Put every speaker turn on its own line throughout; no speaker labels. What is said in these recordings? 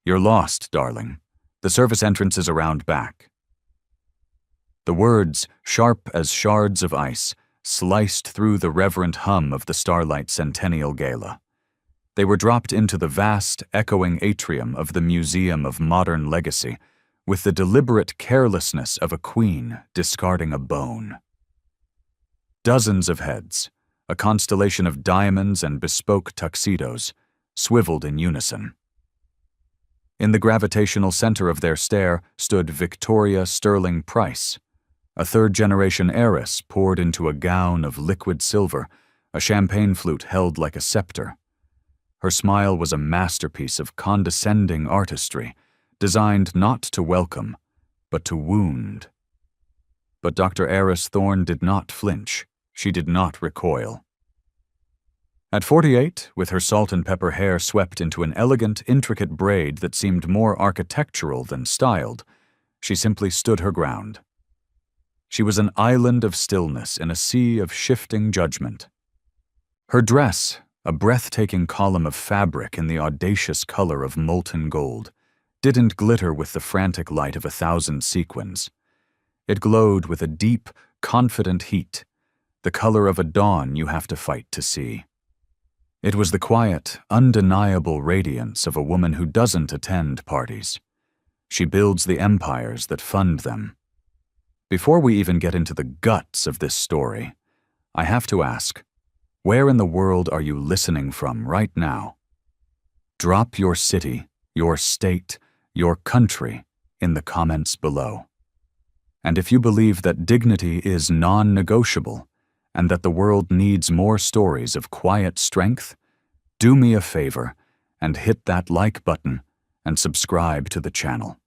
"You're lost, darling. The service entrance is around back." The words, sharp as shards of ice, sliced through the reverent hum of the Starlight Centennial Gala. They were dropped into the vast, echoing atrium of the Museum of Modern Legacy with the deliberate carelessness of a queen discarding a bone. Dozens of heads, a constellation of diamonds and bespoke tuxedos, swiveled in unison. In the gravitational center of their stare stood Victoria Sterling Price, a third-generation heiress poured into a gown of liquid silver, a champagne flute held like a scepter. Her smile was a masterpiece of condescending artistry, designed not to welcome, but to wound. But Dr. Heiress Thorne did not flinch. She did not recoil. At 48, with her salt and pepper hair swept into an elegant, intricate braid that seemed more architectural than styled, she simply stood her ground. She was an island of stillness in a sea of shifting judgment. Her dress, a breathtaking column of fabric in the audacious color of molten gold, didn't glitter with the frantic light of 1,000 sequins. It glowed with a deep, confident heat, the color of a dawn you have to fight to see. It was the quiet, undeniable radiance of a woman who doesn't attend parties. She builds the empires that fund them. Before we even get into the guts of this story, I have to ask, where in the world are you listening from right now? Drop your city, your state, your country in the comments below. And if you believe that dignity is non-negotiable and that the world needs more stories of quiet strength, do me a favor and hit that like button and subscribe to the channel.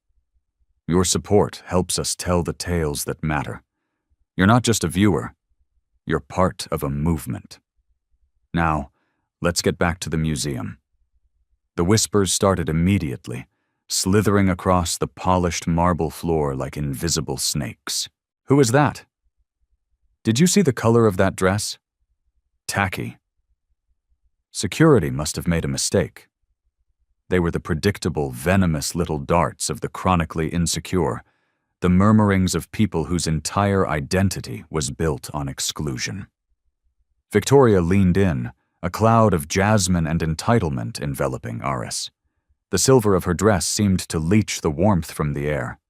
Your support helps us tell the tales that matter. You're not just a viewer, you're part of a movement. Now, let's get back to the museum. The whispers started immediately, slithering across the polished marble floor like invisible snakes. "Who is that? Did you see the color of that dress? Tacky. Security must have made a mistake." They were the predictable, venomous little darts of the chronically insecure, the murmurings of people whose entire identity was built on exclusion. Victoria leaned in, a cloud of jasmine and entitlement enveloping Heiress. The silver of her dress seemed to leach the warmth from the air.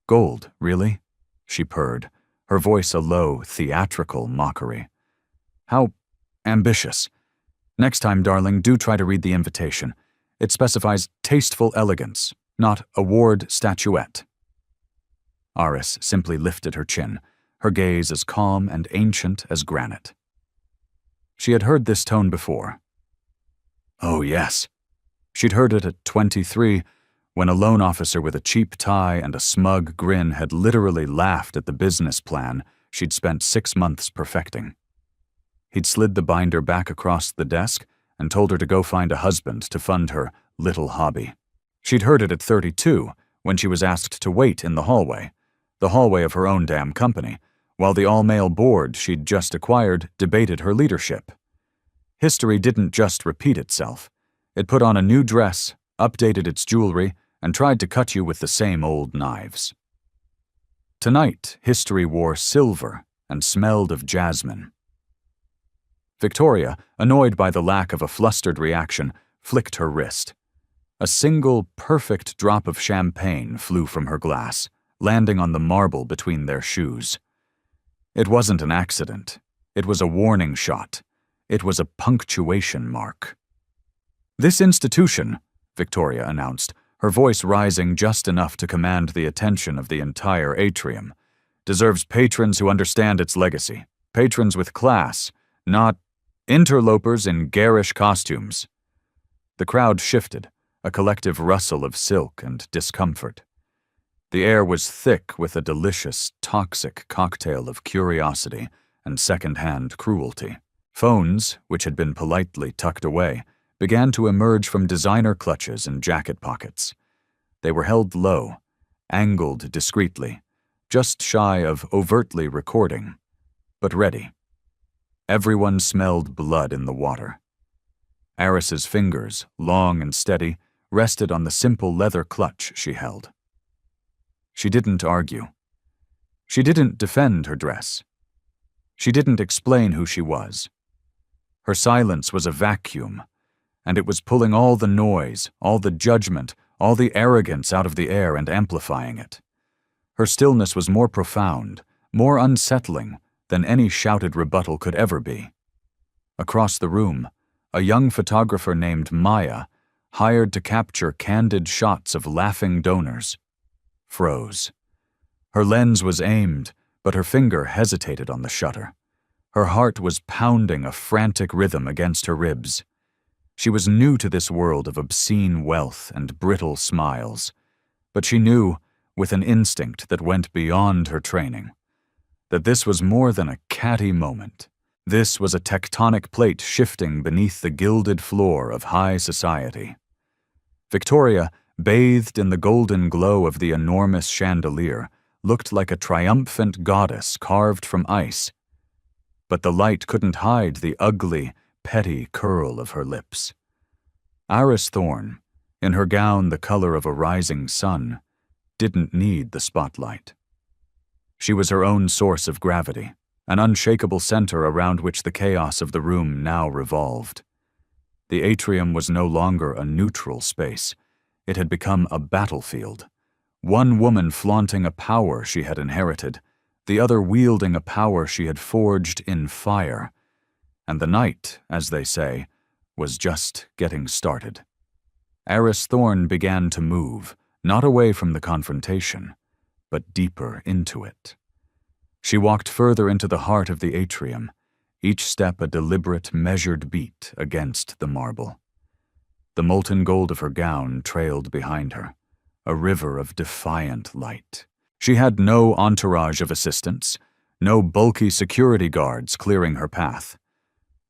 "Gold, really?" she purred, her voice a low, theatrical mockery. "How ambitious. Next time, darling, do try to read the invitation. It specifies tasteful elegance, not award statuette." Heiress simply lifted her chin, her gaze as calm and ancient as granite. She had heard this tone before. Oh, yes. She'd heard it at 23, when a loan officer with a cheap tie and a smug grin had literally laughed at the business plan she'd spent 6 months perfecting. He'd slid the binder back across the desk and told her to go find a husband to fund her little hobby. She'd heard it at 32, when she was asked to wait in the hallway of her own damn company, while the all-male board she'd just acquired debated her leadership. History didn't just repeat itself. It put on a new dress, updated its jewelry, and tried to cut you with the same old knives. Tonight, history wore silver and smelled of jasmine. Victoria, annoyed by the lack of a flustered reaction, flicked her wrist. A single, perfect drop of champagne flew from her glass, landing on the marble between their shoes. It wasn't an accident. It was a warning shot. It was a punctuation mark. "This institution," Victoria announced, her voice rising just enough to command the attention of the entire atrium, "deserves patrons who understand its legacy, patrons with class, not interlopers in garish costumes." The crowd shifted, a collective rustle of silk and discomfort. The air was thick with a delicious, toxic cocktail of curiosity and second-hand cruelty. Phones, which had been politely tucked away, began to emerge from designer clutches and jacket pockets. They were held low, angled discreetly, just shy of overtly recording, but ready. Everyone smelled blood in the water. Heiress's fingers, long and steady, rested on the simple leather clutch she held. She didn't argue. She didn't defend her dress. She didn't explain who she was. Her silence was a vacuum, and it was pulling all the noise, all the judgment, all the arrogance out of the air and amplifying it. Her stillness was more profound, more unsettling than any shouted rebuttal could ever be. Across the room, a young photographer named Maya, hired to capture candid shots of laughing donors, froze. Her lens was aimed, but her finger hesitated on the shutter. Her heart was pounding a frantic rhythm against her ribs. She was new to this world of obscene wealth and brittle smiles, but she knew, with an instinct that went beyond her training, that this was more than a catty moment. This was a tectonic plate shifting beneath the gilded floor of high society. Victoria, bathed in the golden glow of the enormous chandelier, looked like a triumphant goddess carved from ice. But the light couldn't hide the ugly, petty curl of her lips. Heiress Thorne, in her gown the color of a rising sun, didn't need the spotlight. She was her own source of gravity, an unshakable center around which the chaos of the room now revolved. The atrium was no longer a neutral space. It had become a battlefield. One woman flaunting a power she had inherited, the other wielding a power she had forged in fire. And the night, as they say, was just getting started. Heiress Thorne began to move, not away from the confrontation, but deeper into it. She walked further into the heart of the atrium, each step a deliberate, measured beat against the marble. The molten gold of her gown trailed behind her, a river of defiant light. She had no entourage of assistants, no bulky security guards clearing her path.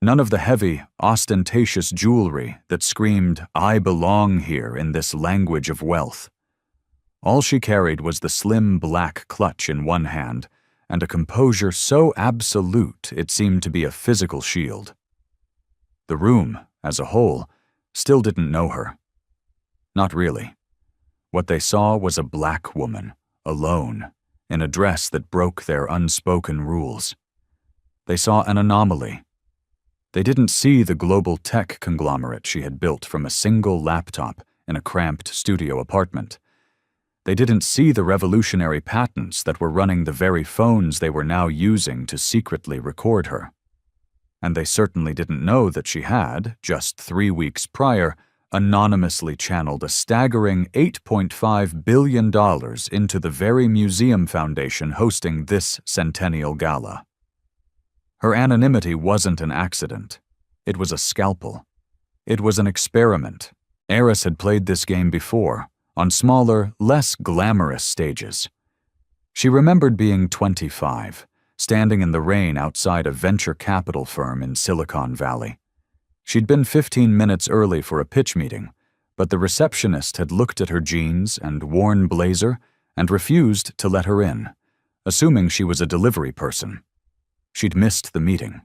None of the heavy, ostentatious jewelry that screamed, "I belong here" in this language of wealth. All she carried was the slim black clutch in one hand, and a composure so absolute it seemed to be a physical shield. The room, as a whole, still didn't know her. Not really. What they saw was a black woman, alone, in a dress that broke their unspoken rules. They saw an anomaly. They didn't see the global tech conglomerate she had built from a single laptop in a cramped studio apartment. They didn't see the revolutionary patents that were running the very phones they were now using to secretly record her. And they certainly didn't know that she had, just 3 weeks prior, anonymously channeled a staggering $8.5 billion into the very museum foundation hosting this centennial gala. Her anonymity wasn't an accident. It was a scalpel. It was an experiment. Heiress had played this game before, on smaller, less glamorous stages. She remembered being 25, standing in the rain outside a venture capital firm in Silicon Valley. She'd been 15 minutes early for a pitch meeting, but the receptionist had looked at her jeans and worn blazer and refused to let her in, assuming she was a delivery person. She'd missed the meeting.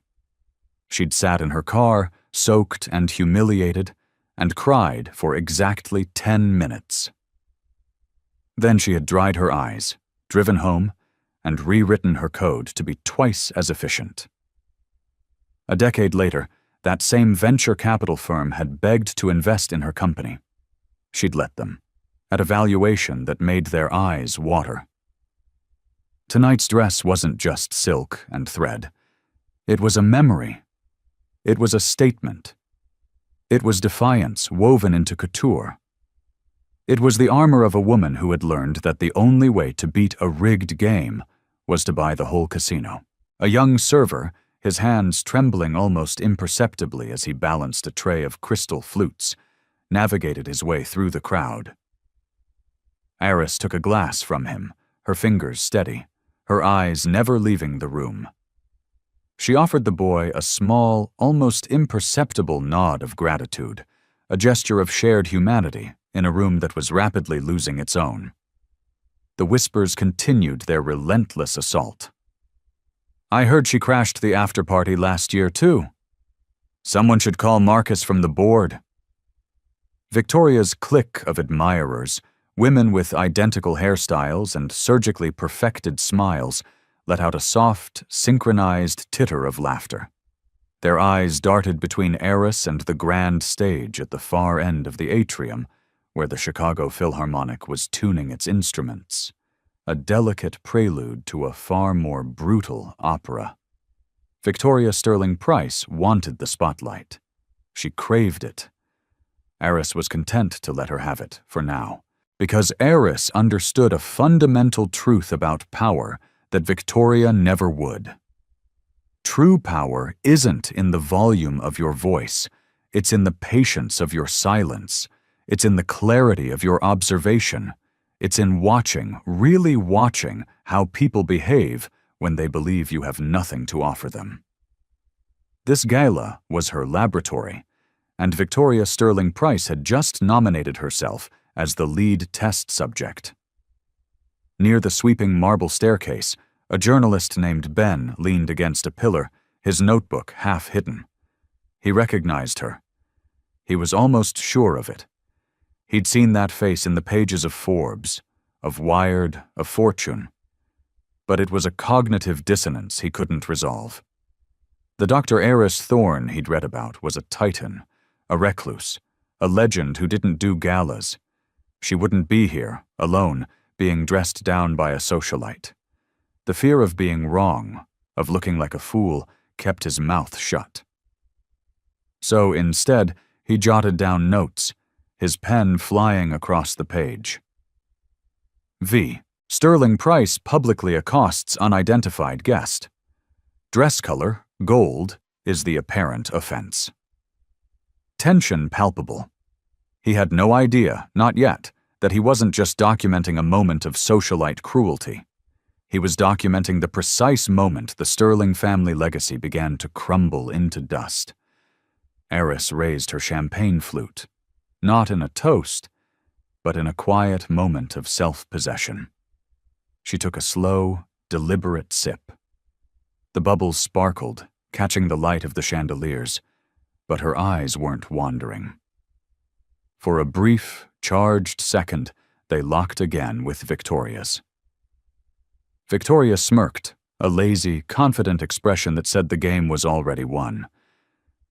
She'd sat in her car, soaked and humiliated, and cried for exactly 10 minutes. Then she had dried her eyes, driven home, and rewritten her code to be twice as efficient. A decade later, that same venture capital firm had begged to invest in her company. She'd let them, at a valuation that made their eyes water. Tonight's dress wasn't just silk and thread. It was a memory. It was a statement. It was defiance woven into couture. It was the armor of a woman who had learned that the only way to beat a rigged game was to buy the whole casino. A young server, his hands trembling almost imperceptibly as he balanced a tray of crystal flutes, navigated his way through the crowd. Heiress took a glass from him, her fingers steady, her eyes never leaving the room. She offered the boy a small, almost imperceptible nod of gratitude, a gesture of shared humanity in a room that was rapidly losing its own. The whispers continued their relentless assault. "I heard she crashed the after-party last year, too. Someone should call Marcus from the board." Victoria's clique of admirers, women with identical hairstyles and surgically perfected smiles, let out a soft, synchronized titter of laughter. Their eyes darted between Heiress and the grand stage at the far end of the atrium, where the Chicago Philharmonic was tuning its instruments, a delicate prelude to a far more brutal opera. Victoria Sterling Price wanted the spotlight. She craved it. Heiress was content to let her have it, for now, because Heiress understood a fundamental truth about power that Victoria never would. True power isn't in the volume of your voice. It's in the patience of your silence. It's in the clarity of your observation. It's in watching, really watching, how people behave when they believe you have nothing to offer them. This gala was her laboratory, and Victoria Sterling Price had just nominated herself as the lead test subject. Near the sweeping marble staircase, a journalist named Ben leaned against a pillar, his notebook half hidden. He recognized her. He was almost sure of it. He'd seen that face in the pages of Forbes, of Wired, of Fortune. But it was a cognitive dissonance he couldn't resolve. The Dr. Heiress Thorne he'd read about was a titan, a recluse, a legend who didn't do galas. She wouldn't be here, alone, being dressed down by a socialite. The fear of being wrong, of looking like a fool, kept his mouth shut. So instead, he jotted down notes, his pen flying across the page. V. Sterling Price publicly accosts unidentified guest. Dress color, gold, is the apparent offense. Tension palpable. He had no idea, not yet, that he wasn't just documenting a moment of socialite cruelty. He was documenting the precise moment the Sterling family legacy began to crumble into dust. Heiress raised her champagne flute, not in a toast, but in a quiet moment of self-possession. She took a slow, deliberate sip. The bubbles sparkled, catching the light of the chandeliers, but her eyes weren't wandering. For a brief, charged second, they locked again with Victoria's. Victoria smirked, a lazy, confident expression that said the game was already won.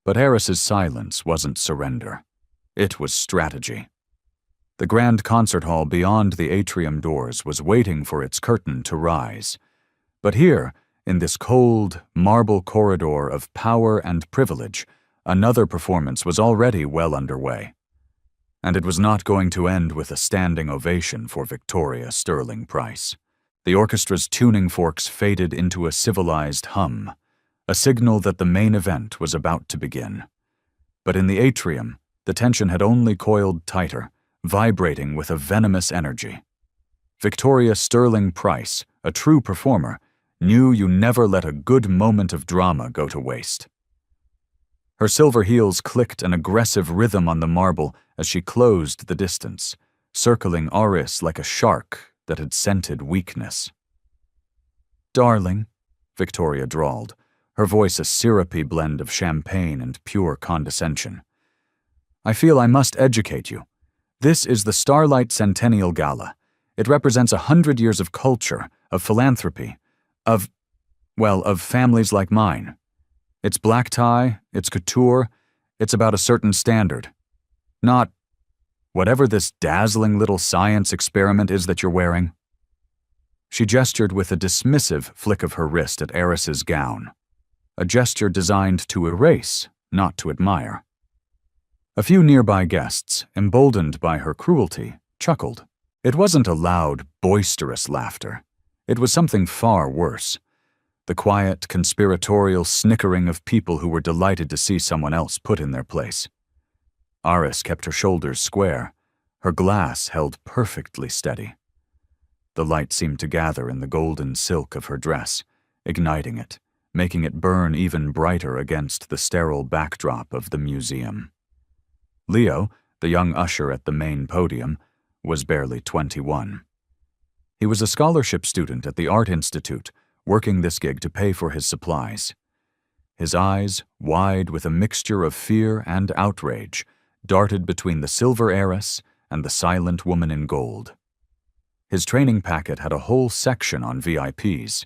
But Heiress's silence wasn't surrender. It was strategy. The grand concert hall beyond the atrium doors was waiting for its curtain to rise. But here, in this cold, marble corridor of power and privilege, another performance was already well underway. And it was not going to end with a standing ovation for Victoria Sterling Price. The orchestra's tuning forks faded into a civilized hum, a signal that the main event was about to begin. But in the atrium, the tension had only coiled tighter, vibrating with a venomous energy. Victoria Sterling Price, a true performer, knew you never let a good moment of drama go to waste. Her silver heels clicked an aggressive rhythm on the marble as she closed the distance, circling Heiress like a shark that had scented weakness. "Darling," Victoria drawled, her voice a syrupy blend of champagne and pure condescension. "I feel I must educate you. This is the Starlight Centennial Gala. It represents 100 years of culture, of philanthropy, of families like mine. It's black tie, it's couture, it's about a certain standard. Not whatever this dazzling little science experiment is that you're wearing." She gestured with a dismissive flick of her wrist at Heiress's gown, a gesture designed to erase, not to admire. A few nearby guests, emboldened by her cruelty, chuckled. It wasn't a loud, boisterous laughter. It was something far worse. The quiet, conspiratorial snickering of people who were delighted to see someone else put in their place. Heiress kept her shoulders square, her glass held perfectly steady. The light seemed to gather in the golden silk of her dress, igniting it, making it burn even brighter against the sterile backdrop of the museum. Leo, the young usher at the main podium, was barely 21. He was a scholarship student at the Art Institute, working this gig to pay for his supplies. His eyes, wide with a mixture of fear and outrage, darted between the silver heiress and the silent woman in gold. His training packet had a whole section on VIPs.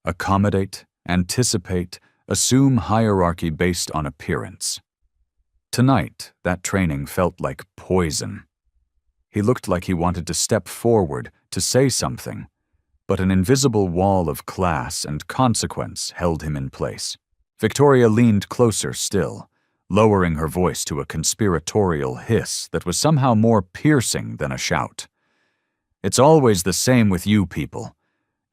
Accommodate, anticipate, assume hierarchy based on appearance. Tonight, that training felt like poison. He looked like he wanted to step forward, to say something, but an invisible wall of class and consequence held him in place. Victoria leaned closer still, lowering her voice to a conspiratorial hiss that was somehow more piercing than a shout. "It's always the same with you people.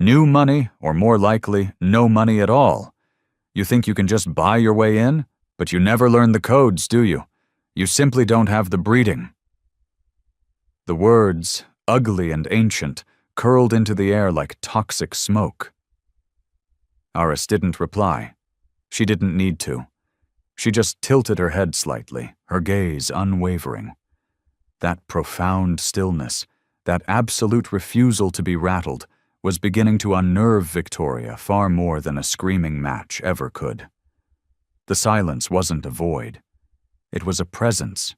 New money, or more likely, no money at all. You think you can just buy your way in, but you never learn the codes, do you? You simply don't have the breeding." The words, ugly and ancient, curled into the air like toxic smoke. Heiress didn't reply. She didn't need to. She just tilted her head slightly, her gaze unwavering. That profound stillness, that absolute refusal to be rattled, was beginning to unnerve Victoria far more than a screaming match ever could. The silence wasn't a void. It was a presence.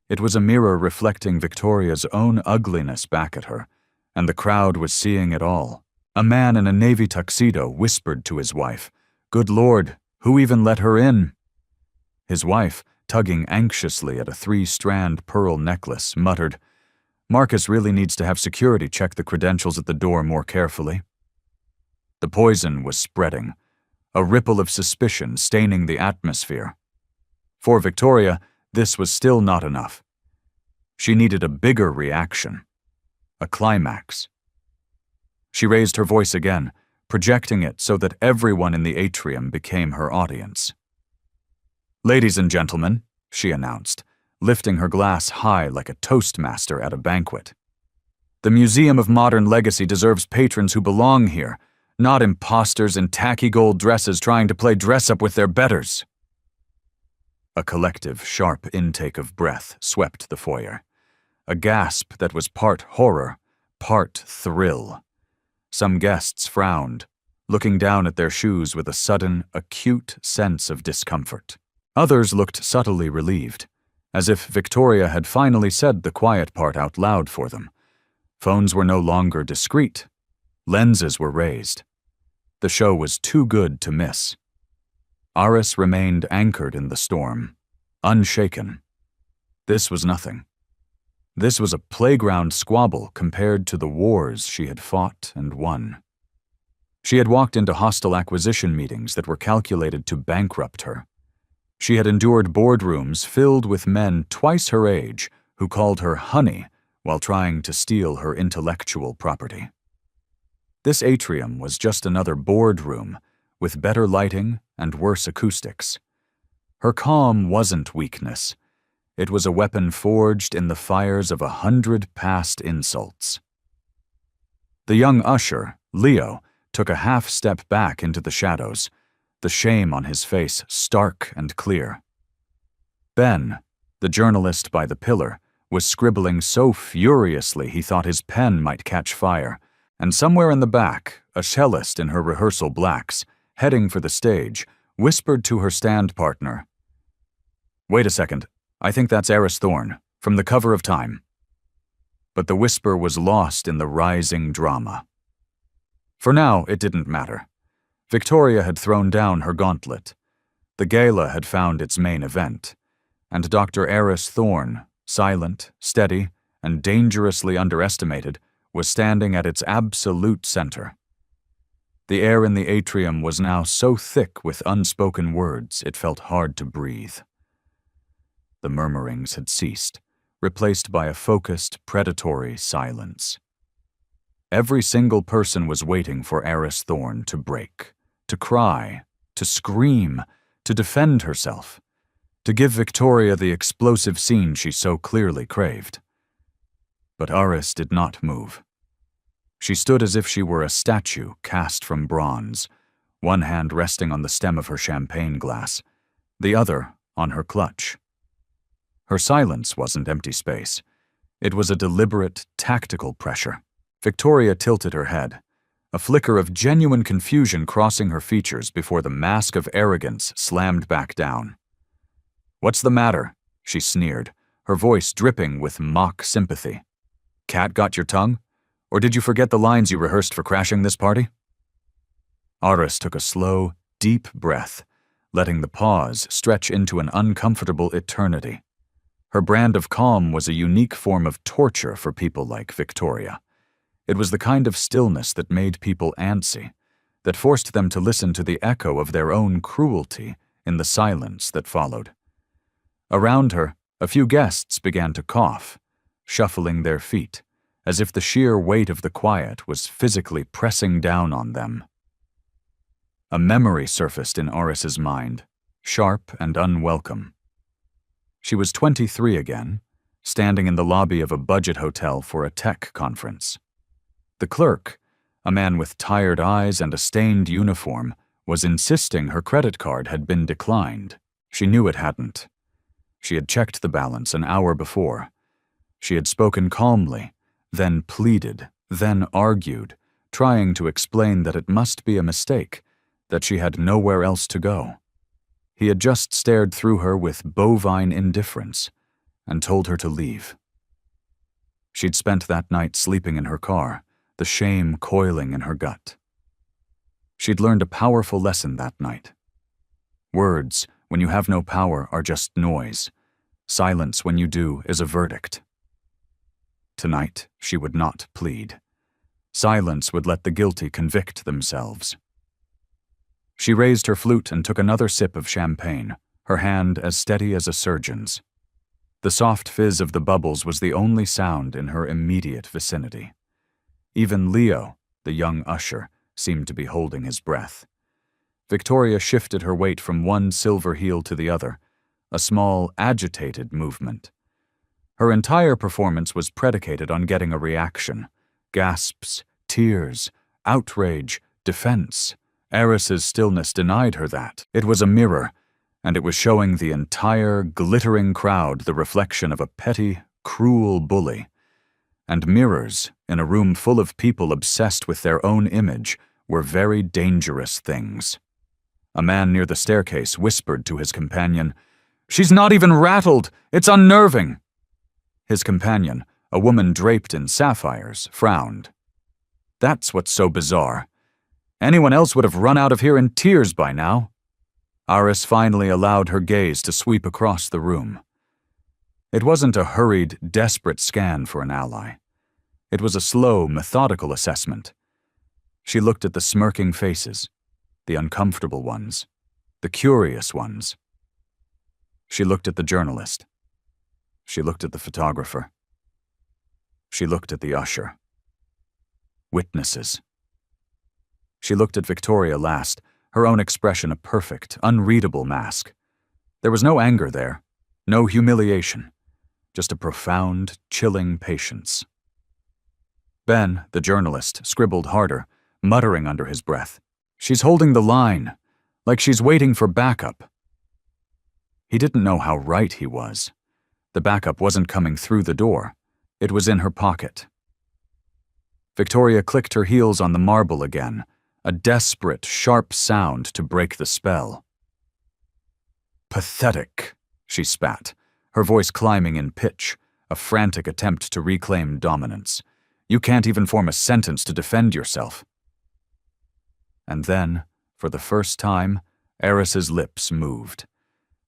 It was a mirror reflecting Victoria's own ugliness back at her, and the crowd was seeing it all. A man in a navy tuxedo whispered to his wife, "Good Lord, who even let her in?" His wife, tugging anxiously at a 3-strand pearl necklace, muttered, "Marcus really needs to have security check the credentials at the door more carefully." The poison was spreading, a ripple of suspicion staining the atmosphere. For Victoria, this was still not enough. She needed a bigger reaction, a climax. She raised her voice again, projecting it so that everyone in the atrium became her audience. "Ladies and gentlemen," she announced, lifting her glass high like a toastmaster at a banquet. "The Museum of Modern Legacy deserves patrons who belong here, not imposters in tacky gold dresses trying to play dress-up with their betters." A collective, sharp intake of breath swept the foyer, a gasp that was part horror, part thrill. Some guests frowned, looking down at their shoes with a sudden, acute sense of discomfort. Others looked subtly relieved, as if Victoria had finally said the quiet part out loud for them. Phones were no longer discreet. Lenses were raised. The show was too good to miss. Heiress remained anchored in the storm, unshaken. This was nothing. This was a playground squabble compared to the wars she had fought and won. She had walked into hostile acquisition meetings that were calculated to bankrupt her. She had endured boardrooms filled with men twice her age who called her honey while trying to steal her intellectual property. This atrium was just another boardroom with better lighting and worse acoustics. Her calm wasn't weakness. It was a weapon forged in the fires of 100 past insults. The young usher, Leo, took a half-step back into the shadows, the shame on his face stark and clear. Ben, the journalist by the pillar, was scribbling so furiously he thought his pen might catch fire, and somewhere in the back, a cellist in her rehearsal blacks, heading for the stage, whispered to her stand partner, "Wait a second, I think that's Heiress Thorne, from the cover of Time." But the whisper was lost in the rising drama. For now, it didn't matter. Victoria had thrown down her gauntlet. The gala had found its main event, and Dr. Heiress Thorne, silent, steady, and dangerously underestimated, was standing at its absolute center. The air in the atrium was now so thick with unspoken words it felt hard to breathe. The murmurings had ceased, replaced by a focused, predatory silence. Every single person was waiting for Heiress Thorne to break, to cry, to scream, to defend herself, to give Victoria the explosive scene she so clearly craved. But Heiress did not move. She stood as if she were a statue cast from bronze, one hand resting on the stem of her champagne glass, the other on her clutch. Her silence wasn't empty space. It was a deliberate, tactical pressure. Victoria tilted her head, a flicker of genuine confusion crossing her features before the mask of arrogance slammed back down. "What's the matter?" she sneered, her voice dripping with mock sympathy. "Cat got your tongue? Or did you forget the lines you rehearsed for crashing this party?" Heiress took a slow, deep breath, letting the pause stretch into an uncomfortable eternity. Her brand of calm was a unique form of torture for people like Victoria. It was the kind of stillness that made people antsy, that forced them to listen to the echo of their own cruelty in the silence that followed. Around her, a few guests began to cough, shuffling their feet, as if the sheer weight of the quiet was physically pressing down on them. A memory surfaced in Heiress's mind, sharp and unwelcome. She was 23 again, standing in the lobby of a budget hotel for a tech conference. The clerk, a man with tired eyes and a stained uniform, was insisting her credit card had been declined. She knew it hadn't. She had checked the balance an hour before. She had spoken calmly, then pleaded, then argued, trying to explain that it must be a mistake, that she had nowhere else to go. He had just stared through her with bovine indifference and told her to leave. She'd spent that night sleeping in her car, the shame coiling in her gut. She'd learned a powerful lesson that night. Words, when you have no power, are just noise. Silence, when you do, is a verdict. Tonight, she would not plead. Silence would let the guilty convict themselves. She raised her flute and took another sip of champagne, her hand as steady as a surgeon's. The soft fizz of the bubbles was the only sound in her immediate vicinity. Even Leo, the young usher, seemed to be holding his breath. Victoria shifted her weight from one silver heel to the other, a small, agitated movement. Her entire performance was predicated on getting a reaction. Gasps, tears, outrage, defense. Heiress's stillness denied her that. It was a mirror, and it was showing the entire, glittering crowd the reflection of a petty, cruel bully. And mirrors, in a room full of people obsessed with their own image, were very dangerous things. A man near the staircase whispered to his companion, "She's not even rattled! It's unnerving!" His companion, a woman draped in sapphires, frowned. "That's what's so bizarre. Anyone else would have run out of here in tears by now." Heiress finally allowed her gaze to sweep across the room. It wasn't a hurried, desperate scan for an ally. It was a slow, methodical assessment. She looked at the smirking faces, the uncomfortable ones, the curious ones. She looked at the journalist. She looked at the photographer. She looked at the usher. Witnesses. She looked at Victoria last, her own expression a perfect, unreadable mask. There was no anger there, no humiliation, just a profound, chilling patience. Ben, the journalist, scribbled harder, muttering under his breath, "She's holding the line, like she's waiting for backup." He didn't know how right he was. The backup wasn't coming through the door. It was in her pocket. Victoria clicked her heels on the marble again, a desperate, sharp sound to break the spell. "Pathetic," she spat, her voice climbing in pitch, a frantic attempt to reclaim dominance. "You can't even form a sentence to defend yourself." And then, for the first time, Heiress's lips moved.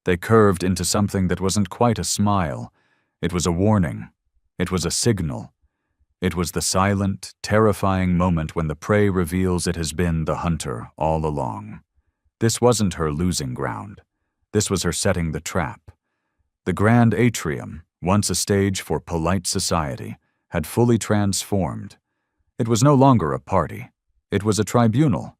They curved into something that wasn't quite a smile. It was a warning. It was a signal. It was the silent, terrifying moment when the prey reveals it has been the hunter all along. This wasn't her losing ground. This was her setting the trap. The grand atrium, once a stage for polite society, had fully transformed. It was no longer a party. It was a tribunal.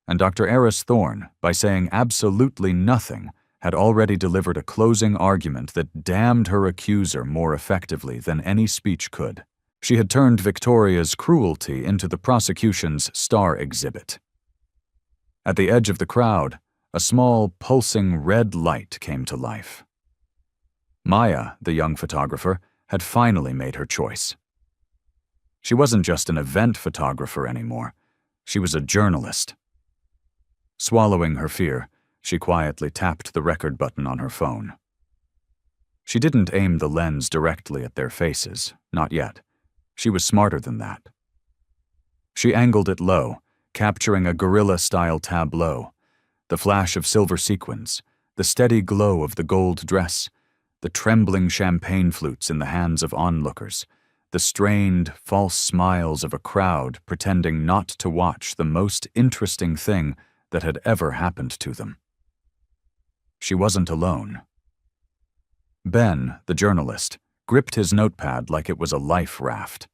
And Dr. Heiress Thorne, by saying absolutely nothing, had already delivered a closing argument that damned her accuser more effectively than any speech could. She had turned Victoria's cruelty into the prosecution's star exhibit. At the edge of the crowd, a small, pulsing red light came to life. Maya, the young photographer, had finally made her choice. She wasn't just an event photographer anymore. She was a journalist. Swallowing her fear, she quietly tapped the record button on her phone. She didn't aim the lens directly at their faces, not yet. She was smarter than that. She angled it low, capturing a guerrilla-style tableau, the flash of silver sequins, the steady glow of the gold dress, the trembling champagne flutes in the hands of onlookers, the strained, false smiles of a crowd pretending not to watch the most interesting thing that had ever happened to them. She wasn't alone. Ben, the journalist, gripped his notepad like it was a life raft.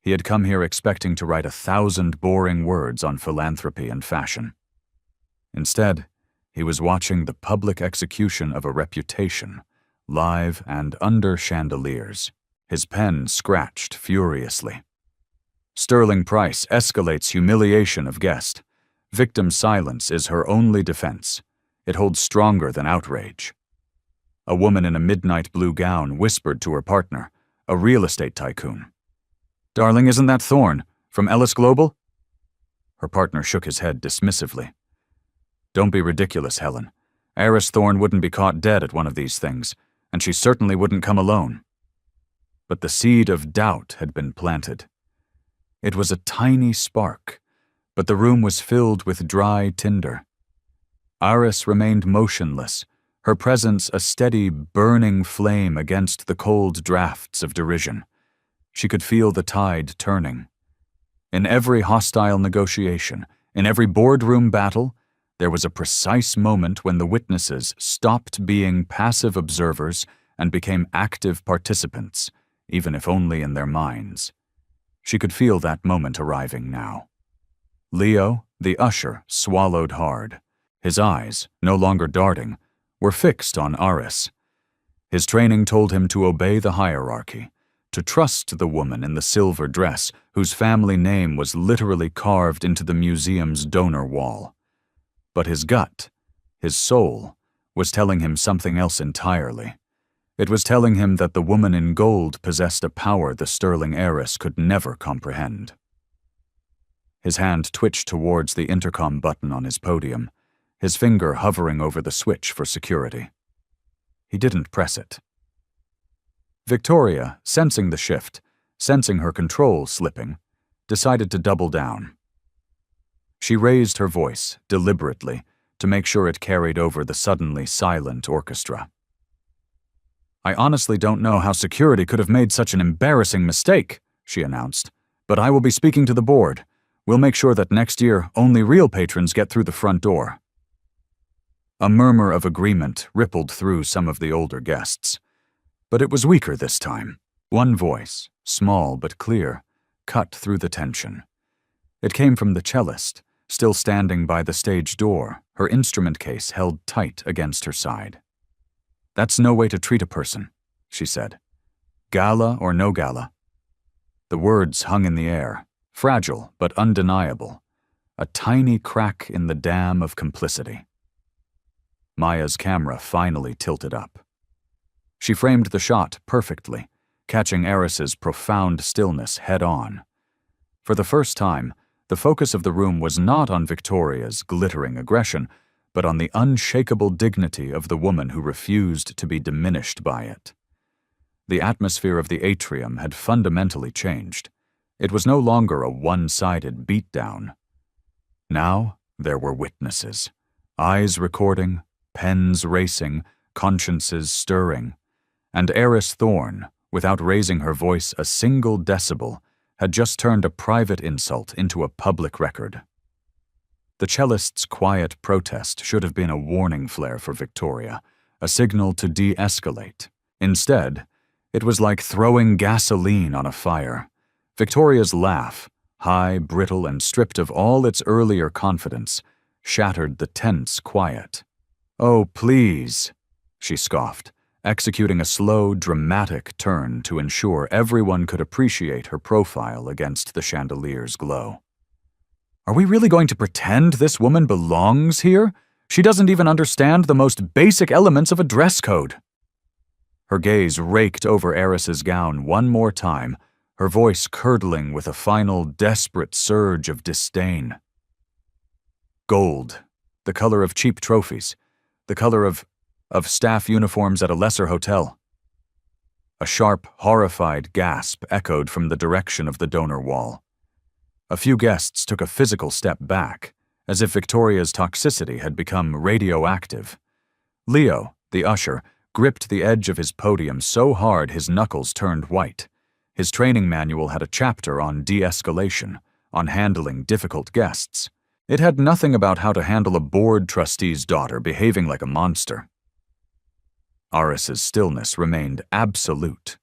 He had come here expecting to write 1,000 boring words on philanthropy and fashion. Instead, he was watching the public execution of a reputation, live and under chandeliers. His pen scratched furiously. Sterling price escalates humiliation of guest. Victim silence is her only defense. It holds stronger than outrage. A woman in a midnight blue gown whispered to her partner, a real estate tycoon. "Darling, isn't that Thorne, from Ellis Global?" Her partner shook his head dismissively. "Don't be ridiculous, Helen. Heiress Thorne wouldn't be caught dead at one of these things, and she certainly wouldn't come alone." But the seed of doubt had been planted. It was a tiny spark, but the room was filled with dry tinder. Heiress remained motionless, her presence a steady, burning flame against the cold drafts of derision. She could feel the tide turning. In every hostile negotiation, in every boardroom battle, there was a precise moment when the witnesses stopped being passive observers and became active participants, even if only in their minds. She could feel that moment arriving now. Leo, the usher, swallowed hard. His eyes, no longer darting, were fixed on Heiress. His training told him to obey the hierarchy, to trust the woman in the silver dress whose family name was literally carved into the museum's donor wall. But his gut, his soul, was telling him something else entirely. It was telling him that the woman in gold possessed a power the sterling heiress could never comprehend. His hand twitched towards the intercom button on his podium, his finger hovering over the switch for security. He didn't press it. Victoria, sensing the shift, sensing her control slipping, decided to double down. She raised her voice, deliberately, to make sure it carried over the suddenly silent orchestra. "I honestly don't know how security could have made such an embarrassing mistake," she announced, "but I will be speaking to the board. We'll make sure that next year only real patrons get through the front door." A murmur of agreement rippled through some of the older guests. But it was weaker this time. One voice, small but clear, cut through the tension. It came from the cellist, still standing by the stage door, her instrument case held tight against her side. "That's no way to treat a person," she said. "Gala or no gala." The words hung in the air, fragile but undeniable, a tiny crack in the dam of complicity. Maya's camera finally tilted up. She framed the shot perfectly, catching Heiress's profound stillness head-on. For the first time, the focus of the room was not on Victoria's glittering aggression, but on the unshakable dignity of the woman who refused to be diminished by it. The atmosphere of the atrium had fundamentally changed. It was no longer a one-sided beatdown. Now there were witnesses, eyes recording, pens racing, consciences stirring, and Heiress Thorne, without raising her voice a single decibel, had just turned a private insult into a public record. The cellist's quiet protest should have been a warning flare for Victoria, a signal to de-escalate. Instead, it was like throwing gasoline on a fire. Victoria's laugh, high, brittle, and stripped of all its earlier confidence, shattered the tense quiet. "Oh, please," she scoffed, executing a slow, dramatic turn to ensure everyone could appreciate her profile against the chandelier's glow. "Are we really going to pretend this woman belongs here? She doesn't even understand the most basic elements of a dress code." Her gaze raked over Heiress's gown one more time, her voice curdling with a final desperate surge of disdain. "Gold, the color of cheap trophies, the color of..." of staff uniforms at a lesser hotel. A sharp, horrified gasp echoed from the direction of the donor wall. A few guests took a physical step back, as if Victoria's toxicity had become radioactive. Leo, the usher, gripped the edge of his podium so hard his knuckles turned white. His training manual had a chapter on de-escalation, on handling difficult guests. It had nothing about how to handle a board trustee's daughter behaving like a monster. Heiress's stillness remained absolute.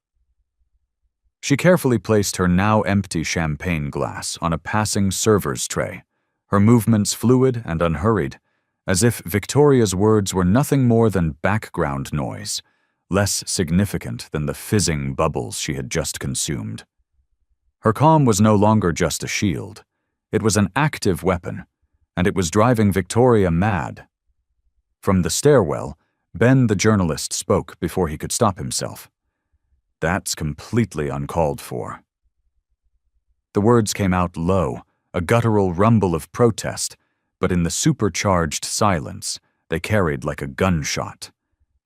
She carefully placed her now empty champagne glass on a passing server's tray, her movements fluid and unhurried, as if Victoria's words were nothing more than background noise, less significant than the fizzing bubbles she had just consumed. Her calm was no longer just a shield. It was an active weapon, and it was driving Victoria mad. From the stairwell, Ben the journalist spoke before he could stop himself. "That's completely uncalled for." The words came out low, a guttural rumble of protest, but in the supercharged silence, they carried like a gunshot.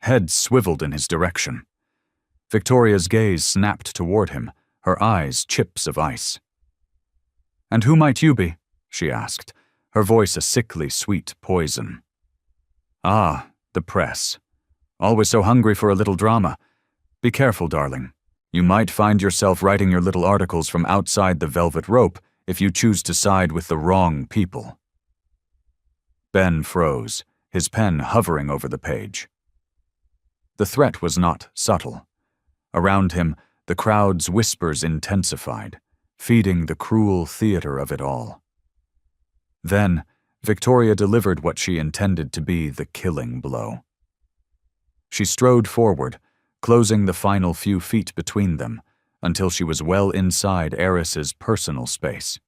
Head swiveled in his direction. Victoria's gaze snapped toward him, her eyes chips of ice. "And who might you be?" she asked, her voice a sickly sweet poison. "Ah, the press. Always so hungry for a little drama. Be careful, darling. You might find yourself writing your little articles from outside the velvet rope if you choose to side with the wrong people." Ben froze, his pen hovering over the page. The threat was not subtle. Around him, the crowd's whispers intensified, feeding the cruel theater of it all. Then, Victoria delivered what she intended to be the killing blow. She strode forward, closing the final few feet between them, until she was well inside Heiress's personal space.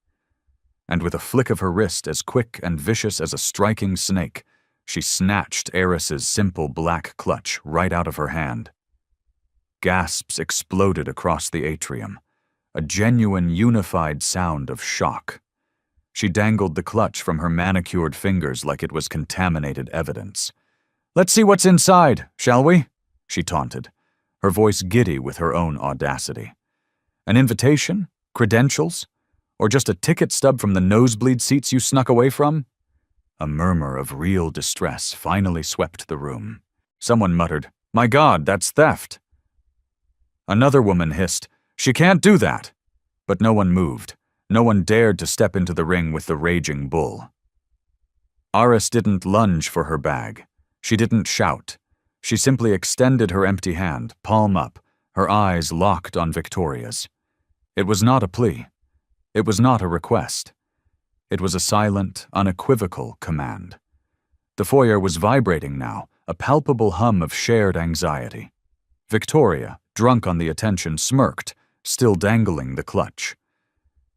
And with a flick of her wrist as quick and vicious as a striking snake, she snatched Heiress's simple black clutch right out of her hand. Gasps exploded across the atrium, a genuine unified sound of shock. She dangled the clutch from her manicured fingers like it was contaminated evidence. "Let's see what's inside, shall we?" she taunted, her voice giddy with her own audacity. "An invitation? Credentials? Or just a ticket stub from the nosebleed seats you snuck away from?" A murmur of real distress finally swept the room. Someone muttered, "My God, that's theft." Another woman hissed, "She can't do that." But no one moved. No one dared to step into the ring with the raging bull. Heiress didn't lunge for her bag. She didn't shout. She simply extended her empty hand, palm up, her eyes locked on Victoria's. It was not a plea. It was not a request. It was a silent, unequivocal command. The foyer was vibrating now, a palpable hum of shared anxiety. Victoria, drunk on the attention, smirked, still dangling the clutch.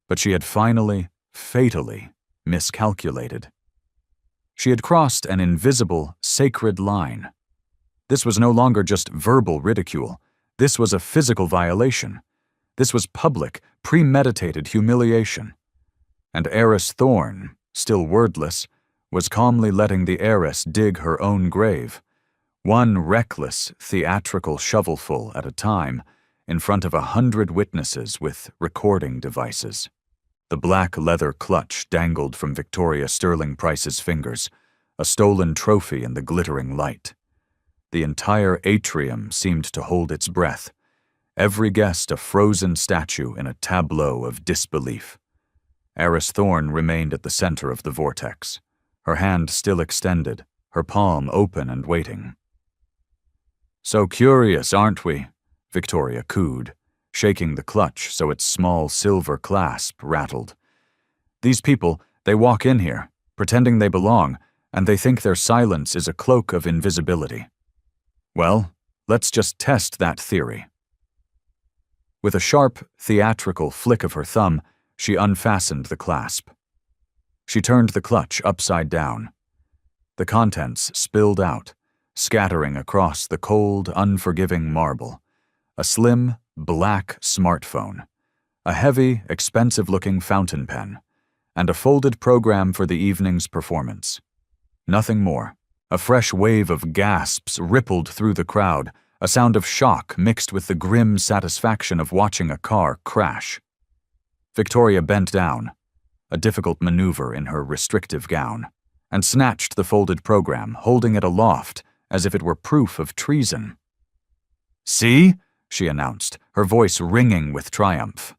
But she had finally, fatally, miscalculated. She had crossed an invisible, sacred line. This was no longer just verbal ridicule. This was a physical violation. This was public, premeditated humiliation. And Heiress Thorne, still wordless, was calmly letting the heiress dig her own grave, one reckless, theatrical shovelful at a time, in front of 100 witnesses with recording devices. The black leather clutch dangled from Victoria Sterling Price's fingers, a stolen trophy in the glittering light. The entire atrium seemed to hold its breath, every guest a frozen statue in a tableau of disbelief. Heiress Thorne remained at the center of the vortex, her hand still extended, her palm open and waiting. "So curious, aren't we?" Victoria cooed, shaking the clutch so its small silver clasp rattled. "These people, they walk in here, pretending they belong, and they think their silence is a cloak of invisibility. Well, let's just test that theory." With a sharp, theatrical flick of her thumb, she unfastened the clasp. She turned the clutch upside down. The contents spilled out, scattering across the cold, unforgiving marble. A slim, black smartphone, a heavy, expensive-looking fountain pen, and a folded program for the evening's performance. Nothing more, A fresh wave of gasps rippled through the crowd, a sound of shock mixed with the grim satisfaction of watching a car crash. Victoria bent down, a difficult maneuver in her restrictive gown, and snatched the folded program, holding it aloft as if it were proof of treason. "See?" she announced, her voice ringing with triumph.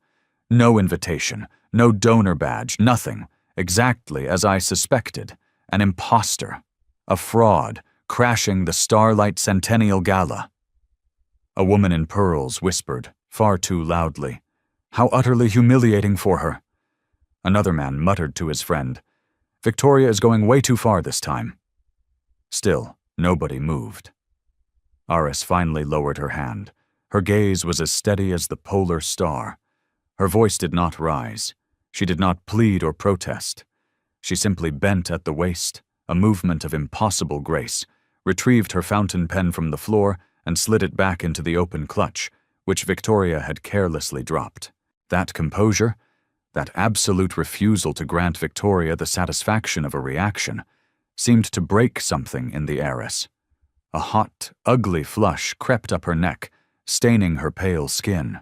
"No invitation, no donor badge, nothing. Exactly as I suspected. An imposter. A fraud, crashing the Starlight Centennial Gala." A woman in pearls whispered, far too loudly, "How utterly humiliating for her." Another man muttered to his friend, "Victoria is going way too far this time." Still, nobody moved. Heiress finally lowered her hand. Her gaze was as steady as the polar star. Her voice did not rise. She did not plead or protest. She simply bent at the waist, a movement of impossible grace, retrieved her fountain pen from the floor and slid it back into the open clutch, which Victoria had carelessly dropped. That composure, that absolute refusal to grant Victoria the satisfaction of a reaction, seemed to break something in the heiress. A hot, ugly flush crept up her neck, staining her pale skin.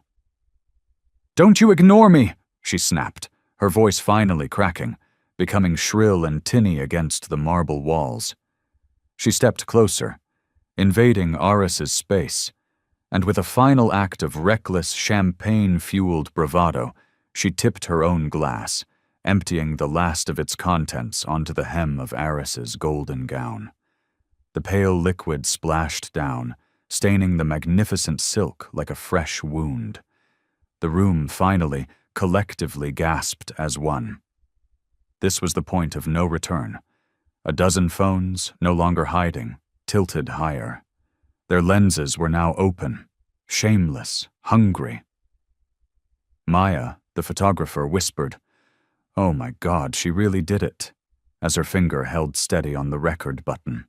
"Don't you ignore me!" she snapped, her voice finally cracking, becoming shrill and tinny against the marble walls. She stepped closer, invading Heiress's space, and with a final act of reckless, champagne-fueled bravado, she tipped her own glass, emptying the last of its contents onto the hem of Heiress's golden gown. The pale liquid splashed down, staining the magnificent silk like a fresh wound. The room finally, collectively gasped as one. This was the point of no return. A dozen phones, no longer hiding, tilted higher. Their lenses were now open, shameless, hungry. Maya, the photographer, whispered, "Oh my God, she really did it," as her finger held steady on the record button.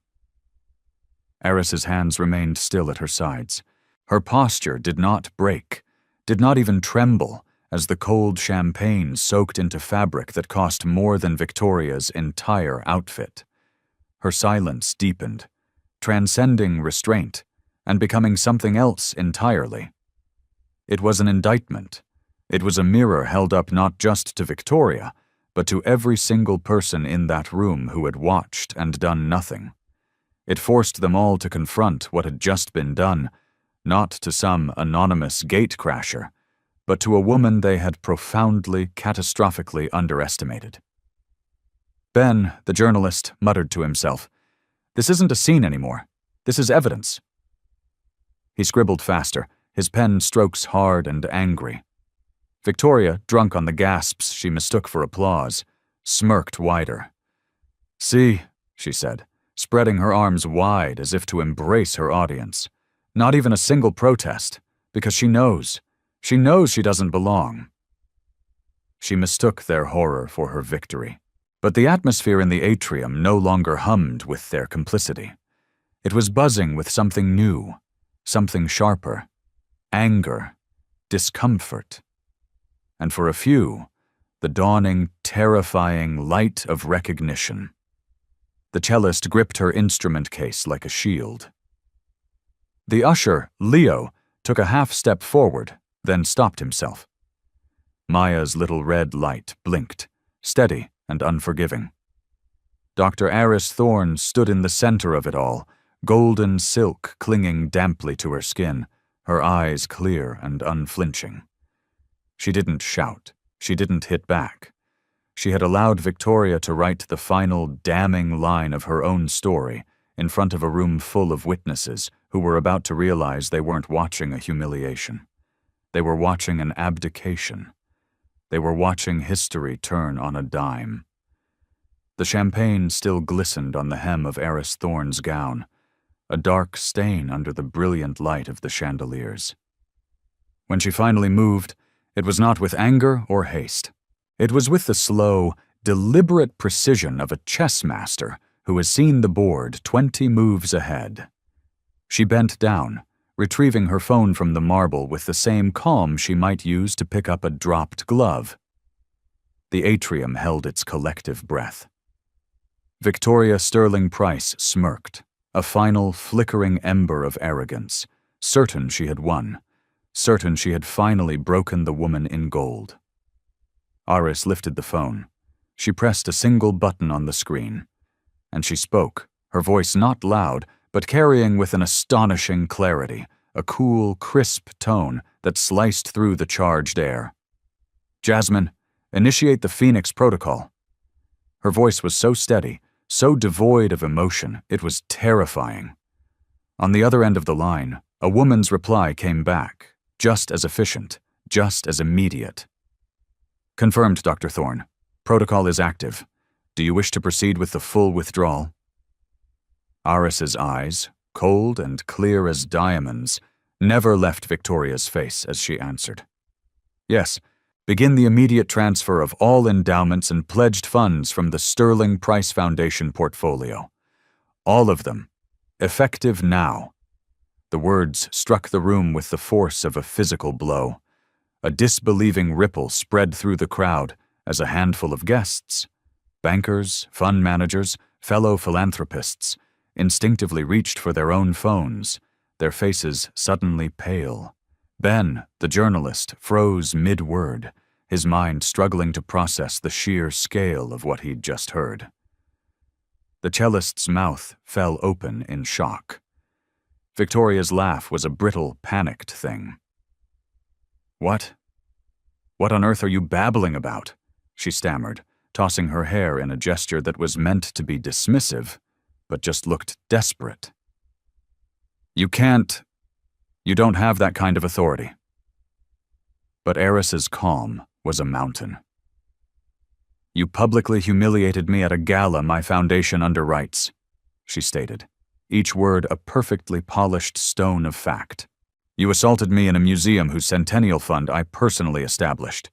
Heiress's hands remained still at her sides. Her posture did not break, did not even tremble, as the cold champagne soaked into fabric that cost more than Victoria's entire outfit. Her silence deepened, transcending restraint and becoming something else entirely. It was an indictment. It was a mirror held up not just to Victoria, but to every single person in that room who had watched and done nothing. It forced them all to confront what had just been done, not to some anonymous gatecrasher, but to a woman they had profoundly, catastrophically underestimated. Ben, the journalist, muttered to himself, "This isn't a scene anymore. This is evidence." He scribbled faster, his pen strokes hard and angry. Victoria, drunk on the gasps she mistook for applause, smirked wider. "See," she said, spreading her arms wide as if to embrace her audience. Not even a single protest, because she knows she doesn't belong. She mistook their horror for her victory. But the atmosphere in the atrium no longer hummed with their complicity. It was buzzing with something new, something sharper, anger, discomfort. And for a few, the dawning, terrifying light of recognition. The cellist gripped her instrument case like a shield. The usher, Leo, took a half-step forward, then stopped himself. Maya's little red light blinked, steady and unforgiving. Dr. Heiress Thorne stood in the center of it all, golden silk clinging damply to her skin, her eyes clear and unflinching. She didn't shout. She didn't hit back. She had allowed Victoria to write the final damning line of her own story in front of a room full of witnesses who were about to realize they weren't watching a humiliation. They were watching an abdication. They were watching history turn on a dime. The champagne still glistened on the hem of Heiress Thorne's gown, a dark stain under the brilliant light of the chandeliers. When she finally moved, it was not with anger or haste. It was with the slow, deliberate precision of a chess master who has seen the board 20 moves ahead. She bent down, retrieving her phone from the marble with the same calm she might use to pick up a dropped glove. The atrium held its collective breath. Victoria Sterling Price smirked, a final flickering ember of arrogance, certain she had won, certain she had finally broken the woman in gold. Heiress lifted the phone. She pressed a single button on the screen, and she spoke, her voice not loud, but carrying with an astonishing clarity, a cool, crisp tone that sliced through the charged air. "Jasmine, initiate the Phoenix Protocol." Her voice was so steady, so devoid of emotion, it was terrifying. On the other end of the line, a woman's reply came back, just as efficient, just as immediate. "Confirmed, Dr. Thorne. Protocol is active. Do you wish to proceed with the full withdrawal?" Heiress's eyes, cold and clear as diamonds, never left Victoria's face as she answered. "Yes, begin the immediate transfer of all endowments and pledged funds from the Sterling Price Foundation portfolio. All of them. Effective now." The words struck the room with the force of a physical blow. A disbelieving ripple spread through the crowd as a handful of guests, bankers, fund managers, fellow philanthropists, instinctively reached for their own phones, their faces suddenly pale. Ben, the journalist, froze mid-word, his mind struggling to process the sheer scale of what he'd just heard. The cellist's mouth fell open in shock. Victoria's laugh was a brittle, panicked thing. "What? What on earth are you babbling about?" she stammered, tossing her hair in a gesture that was meant to be dismissive, but just looked desperate. "You can't. You don't have that kind of authority." But Heiress's calm was a mountain. "You publicly humiliated me at a gala my foundation underwrites," she stated, each word a perfectly polished stone of fact. "You assaulted me in a museum whose centennial fund I personally established.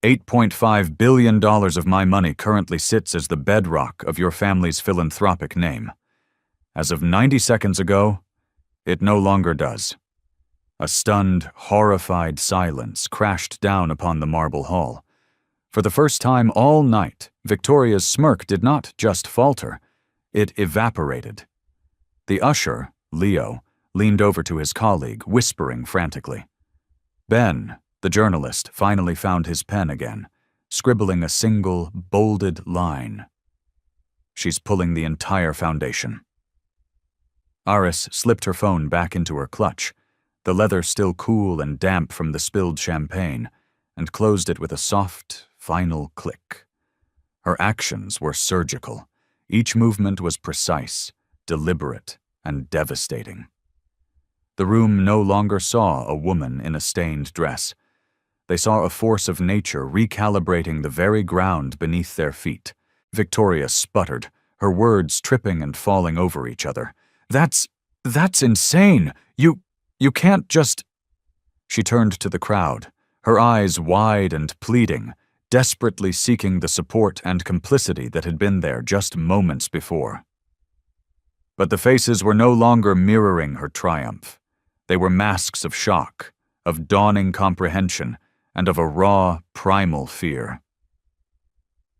$8.5 billion of my money currently sits as the bedrock of your family's philanthropic name. As of 90 seconds ago, it no longer does." A stunned, horrified silence crashed down upon the marble hall. For the first time all night, Victoria's smirk did not just falter, it evaporated. The usher, Leo, leaned over to his colleague, whispering frantically. Ben, the journalist, finally found his pen again, scribbling a single, bolded line. "She's pulling the entire foundation." Heiress slipped her phone back into her clutch, the leather still cool and damp from the spilled champagne, and closed it with a soft, final click. Her actions were surgical. Each movement was precise, deliberate, and devastating. The room no longer saw a woman in a stained dress. They saw a force of nature recalibrating the very ground beneath their feet. Victoria sputtered, her words tripping and falling over each other. That's insane! You can't just—" She turned to the crowd, her eyes wide and pleading, desperately seeking the support and complicity that had been there just moments before. But the faces were no longer mirroring her triumph. They were masks of shock, of dawning comprehension, and of a raw, primal fear.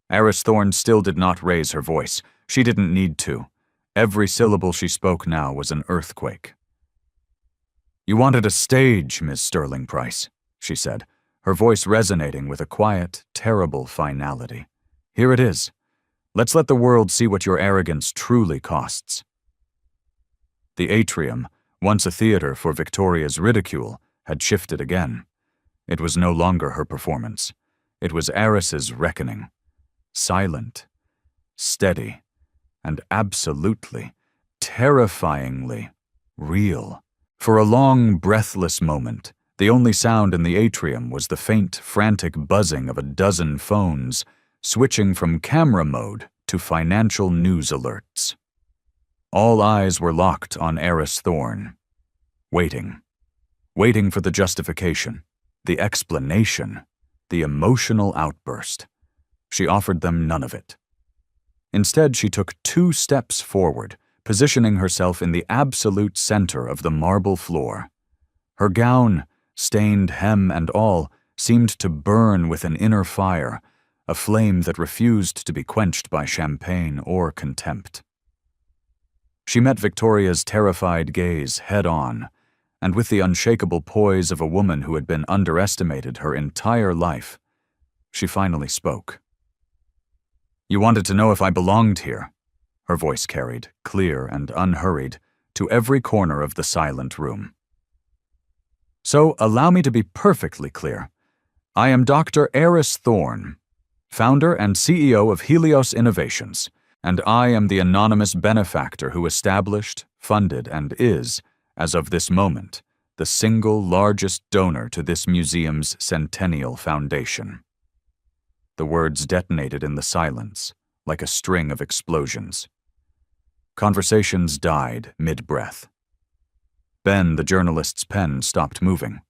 Heiress Thorne still did not raise her voice. She didn't need to. Every syllable she spoke now was an earthquake. "You wanted a stage, Miss Sterling Price," she said, her voice resonating with a quiet, terrible finality. "Here it is. Let's let the world see what your arrogance truly costs." The atrium, once a theater for Victoria's ridicule, had shifted again. It was no longer her performance. It was Heiress's reckoning. Silent, steady, and absolutely, terrifyingly real. For a long, breathless moment, the only sound in the atrium was the faint, frantic buzzing of a dozen phones, switching from camera mode to financial news alerts. All eyes were locked on Heiress Thorne, waiting for the justification, the explanation, the emotional outburst. She offered them none of it. Instead, she took 2 steps forward, positioning herself in the absolute center of the marble floor. Her gown, stained hem and all, seemed to burn with an inner fire, a flame that refused to be quenched by champagne or contempt. She met Victoria's terrified gaze head-on, and with the unshakable poise of a woman who had been underestimated her entire life, she finally spoke. "You wanted to know if I belonged here," her voice carried, clear and unhurried, to every corner of the silent room. "So allow me to be perfectly clear. I am Dr. Heiress Thorne, founder and CEO of Helios Innovations, and I am the anonymous benefactor who established, funded, and is, as of this moment, the single largest donor to this museum's centennial foundation." The words detonated in the silence, like a string of explosions. Conversations died mid-breath. Ben, the journalist's pen, stopped moving.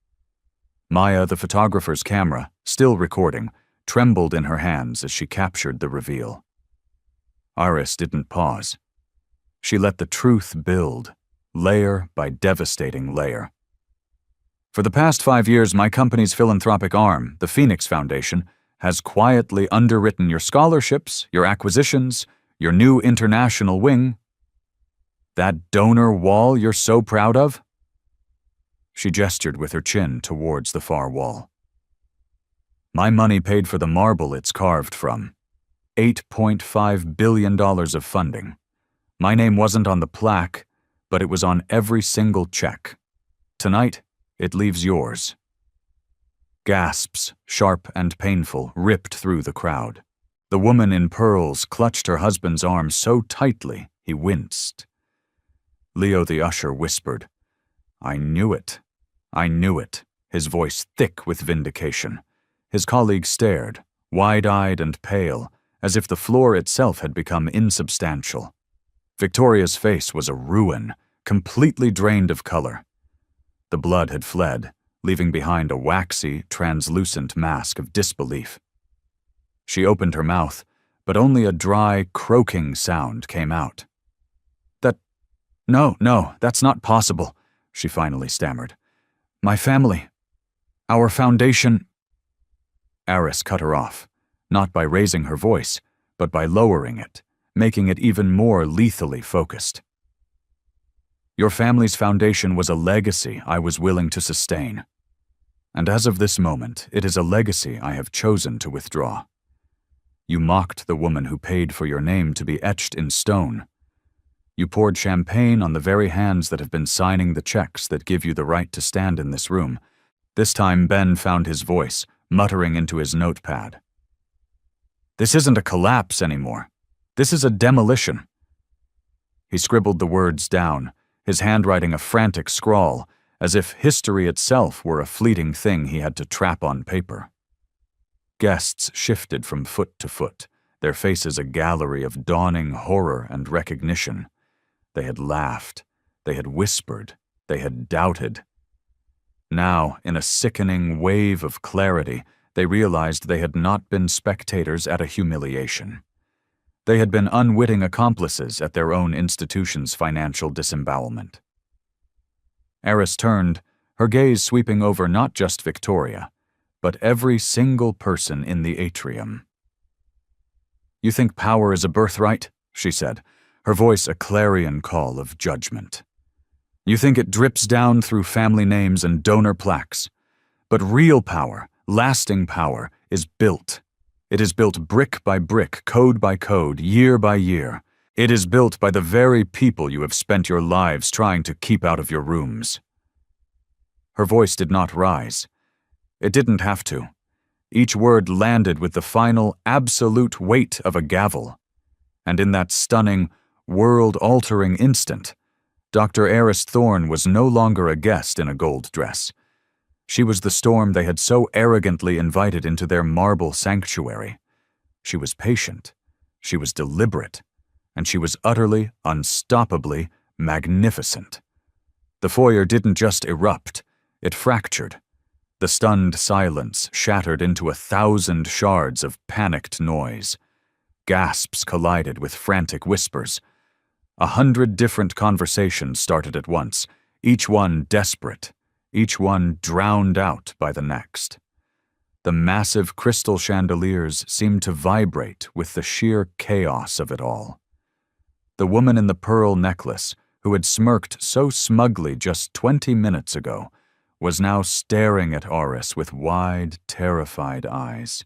Maya, the photographer's camera, still recording, trembled in her hands as she captured the reveal. Heiress didn't pause. She let the truth build, layer by devastating layer. "For the past 5 years, my company's philanthropic arm, the Phoenix Foundation, has quietly underwritten your scholarships, your acquisitions, your new international wing. That donor wall you're so proud of?" She gestured with her chin towards the far wall. "My money paid for the marble it's carved from. $8.5 billion of funding. My name wasn't on the plaque, but it was on every single check. Tonight, it leaves yours." Gasps, sharp and painful, ripped through the crowd. The woman in pearls clutched her husband's arm so tightly he winced. Leo the usher whispered, "I knew it. I knew it," his voice thick with vindication. His colleague stared, wide-eyed and pale, as if the floor itself had become insubstantial. Victoria's face was a ruin, completely drained of color. The blood had fled, leaving behind a waxy, translucent mask of disbelief. She opened her mouth, but only a dry, croaking sound came out. No, that's not possible," she finally stammered. "My family, our foundation—" Heiress cut her off, not by raising her voice, but by lowering it, making it even more lethally focused. "Your family's foundation was a legacy I was willing to sustain. And as of this moment, it is a legacy I have chosen to withdraw. You mocked the woman who paid for your name to be etched in stone. You poured champagne on the very hands that have been signing the checks that give you the right to stand in this room." This time Ben found his voice, muttering into his notepad. "This isn't a collapse anymore. This is a demolition." He scribbled the words down, his handwriting a frantic scrawl, as if history itself were a fleeting thing he had to trap on paper. Guests shifted from foot to foot, their faces a gallery of dawning horror and recognition. They had laughed, they had whispered, they had doubted. Now, in a sickening wave of clarity, they realized they had not been spectators at a humiliation. They had been unwitting accomplices at their own institution's financial disembowelment. Heiress turned, her gaze sweeping over not just Victoria, but every single person in the atrium. "You think power is a birthright?" she said, her voice a clarion call of judgment. "You think it drips down through family names and donor plaques. But real power, lasting power, is built. It is built brick by brick, code by code, year by year. It is built by the very people you have spent your lives trying to keep out of your rooms." Her voice did not rise. It didn't have to. Each word landed with the final, absolute weight of a gavel. And in that stunning, world-altering instant, Dr. Heiress Thorne was no longer a guest in a gold dress. She was the storm they had so arrogantly invited into their marble sanctuary. She was patient, she was deliberate, and she was utterly, unstoppably magnificent. The foyer didn't just erupt, it fractured. The stunned silence shattered into 1,000 shards of panicked noise. Gasps collided with frantic whispers. 100 different conversations started at once, each one desperate, each one drowned out by the next. The massive crystal chandeliers seemed to vibrate with the sheer chaos of it all. The woman in the pearl necklace, who had smirked so smugly just 20 minutes ago, was now staring at Heiress with wide, terrified eyes.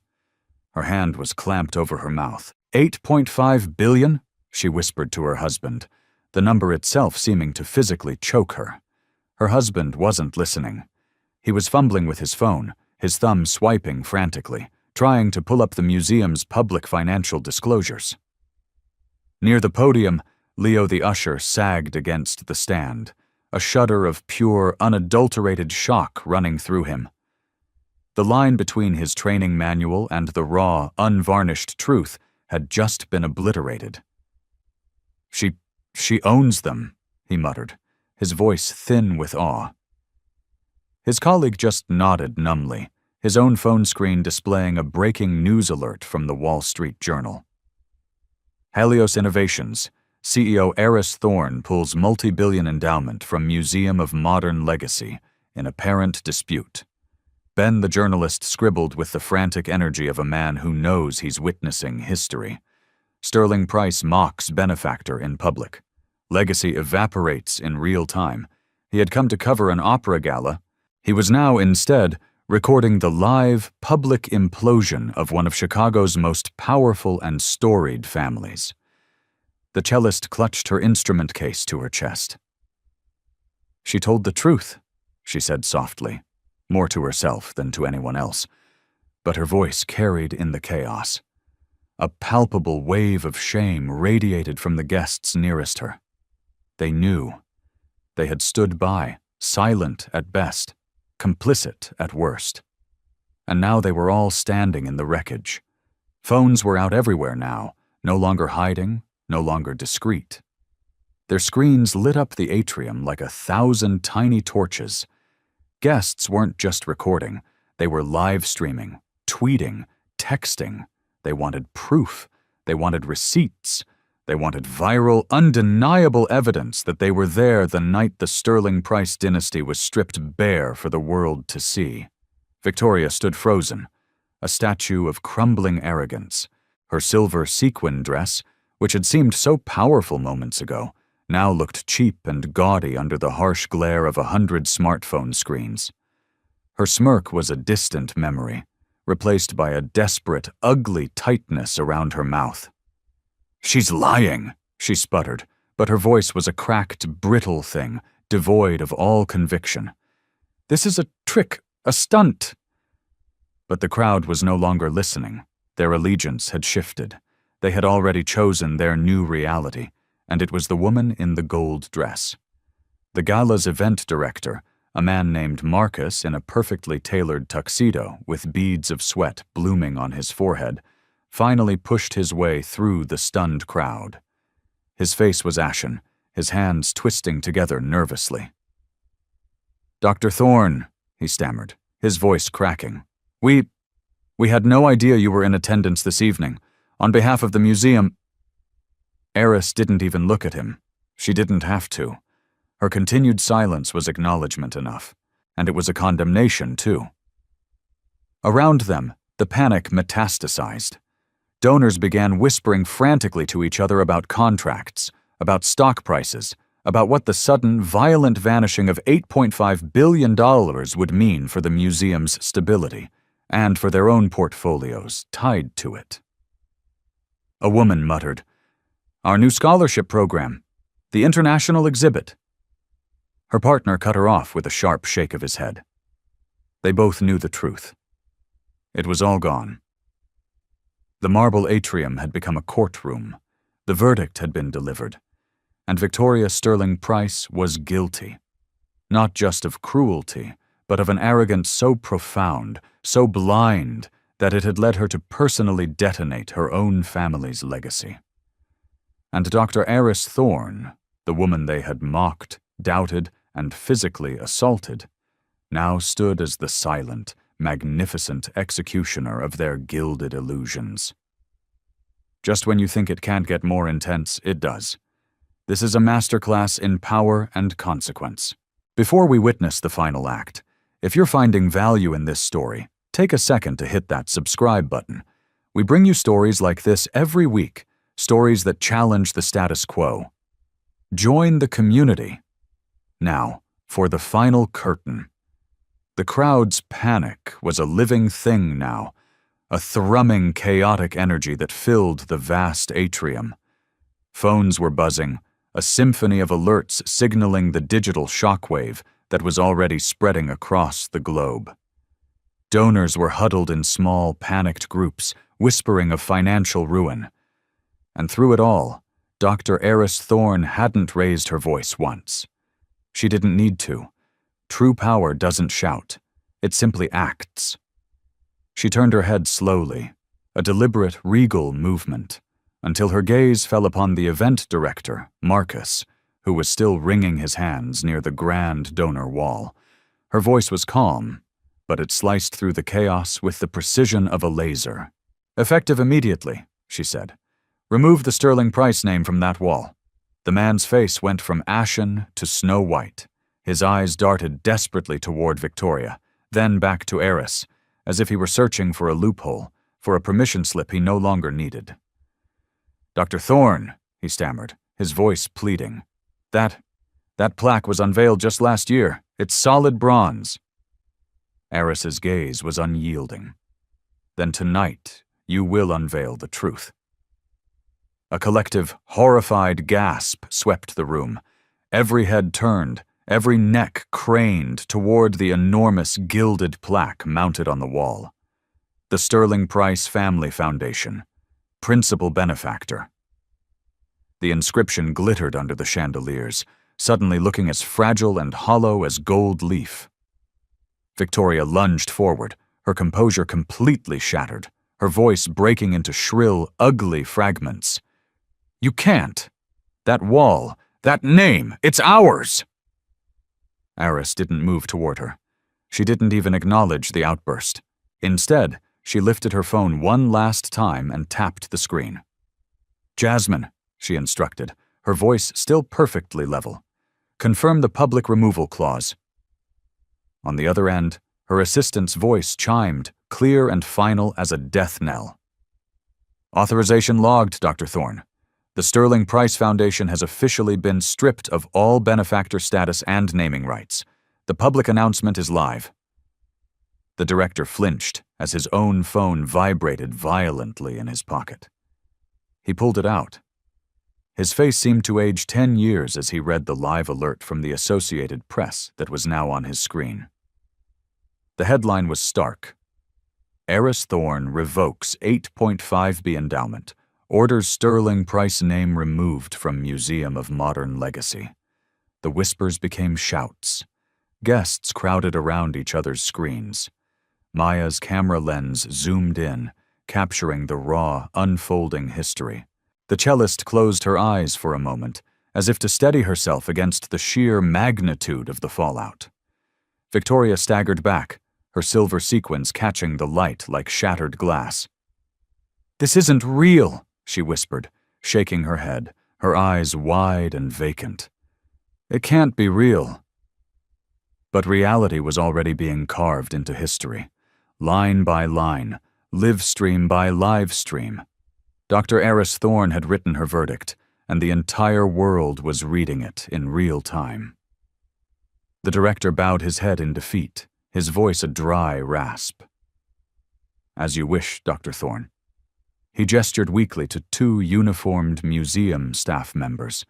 Her hand was clamped over her mouth. 8.5 billion? She whispered to her husband, the number itself seeming to physically choke her. Her husband wasn't listening. He was fumbling with his phone, his thumb swiping frantically, trying to pull up the museum's public financial disclosures. Near the podium, Leo the usher sagged against the stand, a shudder of pure, unadulterated shock running through him. The line between his training manual and the raw, unvarnished truth had just been obliterated. She owns them, he muttered, his voice thin with awe. His colleague just nodded numbly, his own phone screen displaying a breaking news alert from the Wall Street Journal. Helios Innovations, CEO Heiress Thorne pulls multi-billion endowment from Museum of Modern Legacy in apparent dispute. Ben the journalist scribbled with the frantic energy of a man who knows he's witnessing history. Sterling Price mocks benefactor in public. Legacy evaporates in real time. He had come to cover an opera gala. He was now, instead, recording the live, public implosion of one of Chicago's most powerful and storied families. The cellist clutched her instrument case to her chest. "She told the truth," she said softly, more to herself than to anyone else, but her voice carried in the chaos. A palpable wave of shame radiated from the guests nearest her. They knew. They had stood by, silent at best, complicit at worst. And now they were all standing in the wreckage. Phones were out everywhere now, no longer hiding, no longer discreet. Their screens lit up the atrium like 1,000 tiny torches. Guests weren't just recording, they were live streaming, tweeting, texting. They wanted proof. They wanted receipts. They wanted viral, undeniable evidence that they were there the night the Sterling Price dynasty was stripped bare for the world to see. Victoria stood frozen, a statue of crumbling arrogance. Her silver sequin dress, which had seemed so powerful moments ago, now looked cheap and gaudy under the harsh glare of 100 smartphone screens. Her smirk was a distant memory, replaced by a desperate, ugly tightness around her mouth. "She's lying," she sputtered, but her voice was a cracked, brittle thing, devoid of all conviction. "This is a trick, a stunt." But the crowd was no longer listening. Their allegiance had shifted. They had already chosen their new reality, and it was the woman in the gold dress. The gala's event director, a man named Marcus in a perfectly tailored tuxedo with beads of sweat blooming on his forehead, finally pushed his way through the stunned crowd. His face was ashen, his hands twisting together nervously. "Dr. Thorne," he stammered, his voice cracking. We had no idea you were in attendance this evening. On behalf of the museum—" Heiress didn't even look at him. She didn't have to. Her continued silence was acknowledgement enough, and it was a condemnation, too. Around them, the panic metastasized. Donors began whispering frantically to each other about contracts, about stock prices, about what the sudden, violent vanishing of $8.5 billion would mean for the museum's stability, and for their own portfolios tied to it. A woman muttered, "Our new scholarship program, the international exhibit." Her partner cut her off with a sharp shake of his head. They both knew the truth. It was all gone. The marble atrium had become a courtroom. The verdict had been delivered, and Victoria Sterling Price was guilty. Not just of cruelty, but of an arrogance so profound, so blind, that it had led her to personally detonate her own family's legacy. And Dr. Heiress Thorne, the woman they had mocked, doubted, and physically assaulted, now stood as the silent, magnificent executioner of their gilded illusions. Just when you think it can't get more intense, it does. This is a masterclass in power and consequence. Before we witness the final act, if you're finding value in this story, take a second to hit that subscribe button. We bring you stories like this every week, stories that challenge the status quo. Join the community. Now, for the final curtain. The crowd's panic was a living thing now, a thrumming, chaotic energy that filled the vast atrium. Phones were buzzing, a symphony of alerts signaling the digital shockwave that was already spreading across the globe. Donors were huddled in small, panicked groups, whispering of financial ruin. And through it all, Dr. Heiress Thorne hadn't raised her voice once. She didn't need to. True power doesn't shout. It simply acts. She turned her head slowly, a deliberate, regal movement, until her gaze fell upon the event director, Marcus, who was still wringing his hands near the grand donor wall. Her voice was calm, but it sliced through the chaos with the precision of a laser. "Effective immediately," she said. "Remove the Sterling Price name from that wall." The man's face went from ashen to snow white. His eyes darted desperately toward Victoria, then back to Heiress, as if he were searching for a loophole, for a permission slip he no longer needed. "Dr. Thorne," he stammered, his voice pleading. That plaque was unveiled just last year. It's solid bronze." Heiress's gaze was unyielding. "Then tonight, you will unveil the truth." A collective, horrified gasp swept the room. Every head turned, every neck craned toward the enormous gilded plaque mounted on the wall. The Sterling Price Family Foundation, principal benefactor. The inscription glittered under the chandeliers, suddenly looking as fragile and hollow as gold leaf. Victoria lunged forward, her composure completely shattered, her voice breaking into shrill, ugly fragments. "You can't! That wall, that name, it's ours!" Heiress didn't move toward her. She didn't even acknowledge the outburst. Instead, she lifted her phone one last time and tapped the screen. "Jasmine," she instructed, her voice still perfectly level. "Confirm the public removal clause." On the other end, her assistant's voice chimed, clear and final as a death knell. "Authorization logged, Dr. Thorne. The Sterling Price Foundation has officially been stripped of all benefactor status and naming rights. The public announcement is live." The director flinched as his own phone vibrated violently in his pocket. He pulled it out. His face seemed to age 10 years as he read the live alert from the Associated Press that was now on his screen. The headline was stark. "Heiress Thorne revokes 8.5B endowment. Orders Sterling Price name removed from Museum of Modern Legacy." The whispers became shouts. Guests crowded around each other's screens. Maya's camera lens zoomed in, capturing the raw, unfolding history. The cellist closed her eyes for a moment, as if to steady herself against the sheer magnitude of the fallout. Victoria staggered back, her silver sequins catching the light like shattered glass. "This isn't real," she whispered, shaking her head, her eyes wide and vacant. "It can't be real." But reality was already being carved into history, line by line, live stream by live stream. Dr. Heiress Thorne had written her verdict, and the entire world was reading it in real time. The director bowed his head in defeat, his voice a dry rasp. "As you wish, Dr. Thorne." He gestured weakly to two uniformed museum staff members.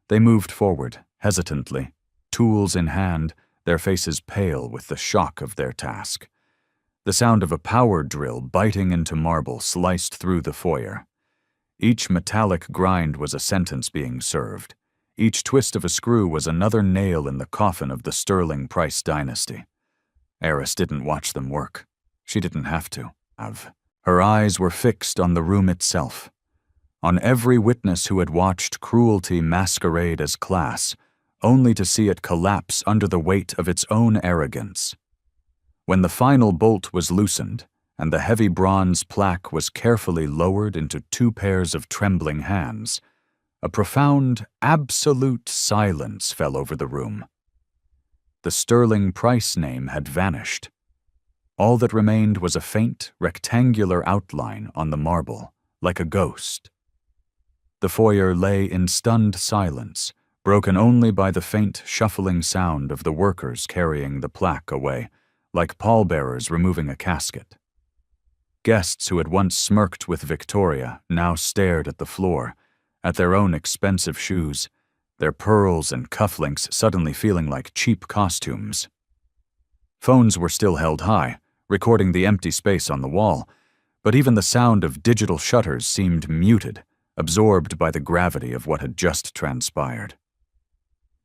They moved forward, hesitantly, tools in hand, their faces pale with the shock of their task. The sound of a power drill biting into marble sliced through the foyer. Each metallic grind was a sentence being served. Each twist of a screw was another nail in the coffin of the Sterling Price dynasty. Heiress didn't watch them work. She didn't have to. Her eyes were fixed on the room itself, on every witness who had watched cruelty masquerade as class, only to see it collapse under the weight of its own arrogance. When the final bolt was loosened, and the heavy bronze plaque was carefully lowered into two pairs of trembling hands, a profound, absolute silence fell over the room. The Sterling Price name had vanished. All that remained was a faint, rectangular outline on the marble, like a ghost. The foyer lay in stunned silence, broken only by the faint, shuffling sound of the workers carrying the plaque away, like pallbearers removing a casket. Guests who had once smirked with Victoria now stared at the floor, at their own expensive shoes, their pearls and cufflinks suddenly feeling like cheap costumes. Phones were still held high, recording the empty space on the wall, but even the sound of digital shutters seemed muted, absorbed by the gravity of what had just transpired.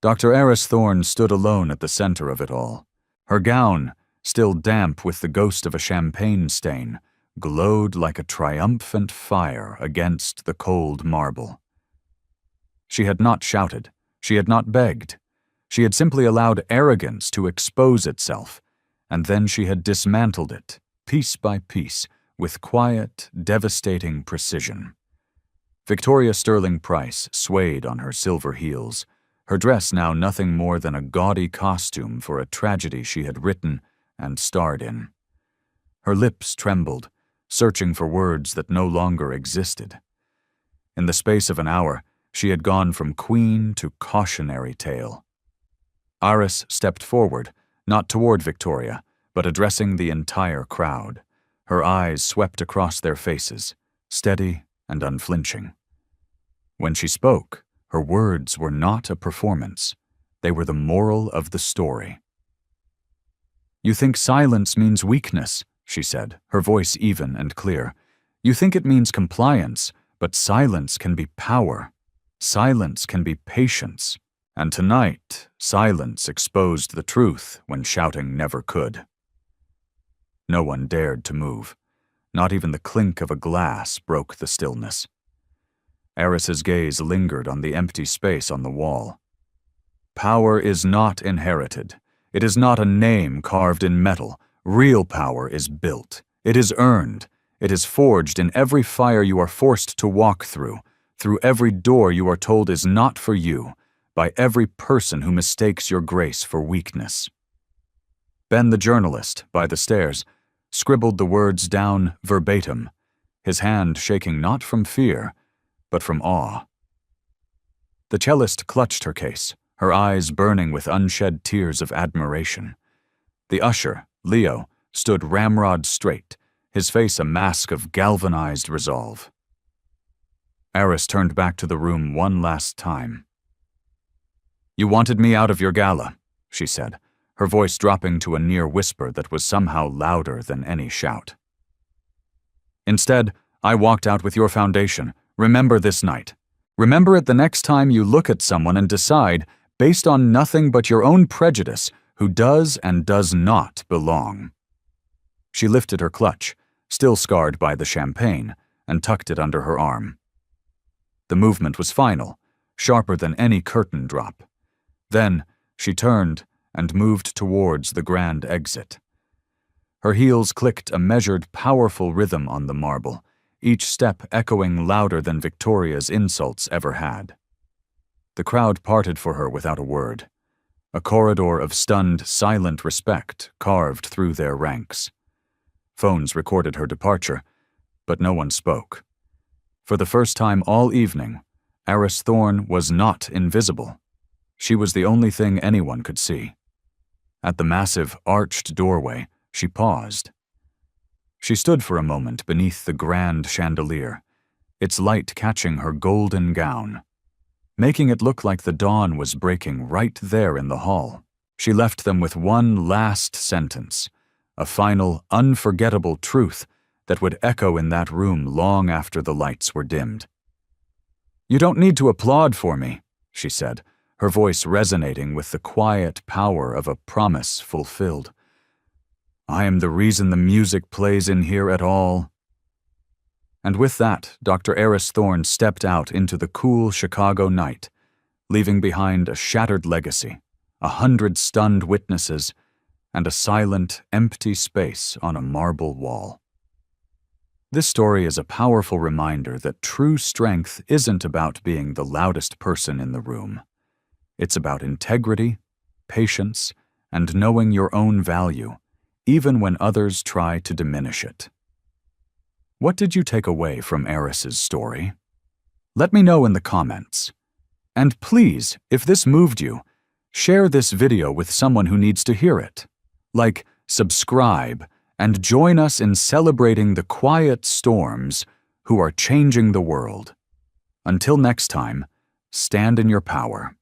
Dr. Heiress Thorne stood alone at the center of it all. Her gown, still damp with the ghost of a champagne stain, glowed like a triumphant fire against the cold marble. She had not shouted. She had not begged. She had simply allowed arrogance to expose itself, and then she had dismantled it, piece by piece, with quiet, devastating precision. Victoria Sterling Price swayed on her silver heels, her dress now nothing more than a gaudy costume for a tragedy she had written and starred in. Her lips trembled, searching for words that no longer existed. In the space of an hour, she had gone from queen to cautionary tale. Heiress stepped forward, not toward Victoria, but addressing the entire crowd. Her eyes swept across their faces, steady and unflinching. When she spoke, her words were not a performance. They were the moral of the story. "You think silence means weakness," she said, her voice even and clear. "You think it means compliance, but silence can be power. Silence can be patience. And tonight, silence exposed the truth when shouting never could." No one dared to move. Not even the clink of a glass broke the stillness. Heiress's gaze lingered on the empty space on the wall. Power is not inherited. It is not a name carved in metal. Real power is built. It is earned. It is forged in every fire you are forced to walk through every door you are told is not for you, by every person who mistakes your grace for weakness. Ben the journalist, by the stairs, scribbled the words down verbatim, his hand shaking not from fear, but from awe. The cellist clutched her case, her eyes burning with unshed tears of admiration. The usher, Leo, stood ramrod straight, his face a mask of galvanized resolve. Heiress turned back to the room one last time. "You wanted me out of your gala," she said, her voice dropping to a near whisper that was somehow louder than any shout. "Instead, I walked out with your foundation. Remember this night. Remember it the next time you look at someone and decide, based on nothing but your own prejudice, who does and does not belong." She lifted her clutch, still scarred by the champagne, and tucked it under her arm. The movement was final, sharper than any curtain drop. Then she turned and moved towards the grand exit. Her heels clicked a measured, powerful rhythm on the marble, each step echoing louder than Victoria's insults ever had. The crowd parted for her without a word. A corridor of stunned, silent respect carved through their ranks. Phones recorded her departure, but no one spoke. For the first time all evening, Heiress Thorne was not invisible. She was the only thing anyone could see. At the massive, arched doorway, she paused. She stood for a moment beneath the grand chandelier, its light catching her golden gown, making it look like the dawn was breaking right there in the hall. She left them with one last sentence, a final, unforgettable truth that would echo in that room long after the lights were dimmed. "You don't need to applaud for me," she said, her voice resonating with the quiet power of a promise fulfilled. "I am the reason the music plays in here at all." And with that, Dr. Heiress Thorne stepped out into the cool Chicago night, leaving behind a shattered legacy, 100 stunned witnesses, and a silent, empty space on a marble wall. This story is a powerful reminder that true strength isn't about being the loudest person in the room. It's about integrity, patience, and knowing your own value, even when others try to diminish it. What did you take away from Heiress's story? Let me know in the comments. And please, if this moved you, share this video with someone who needs to hear it. Like, subscribe, and join us in celebrating the quiet storms who are changing the world. Until next time, stand in your power.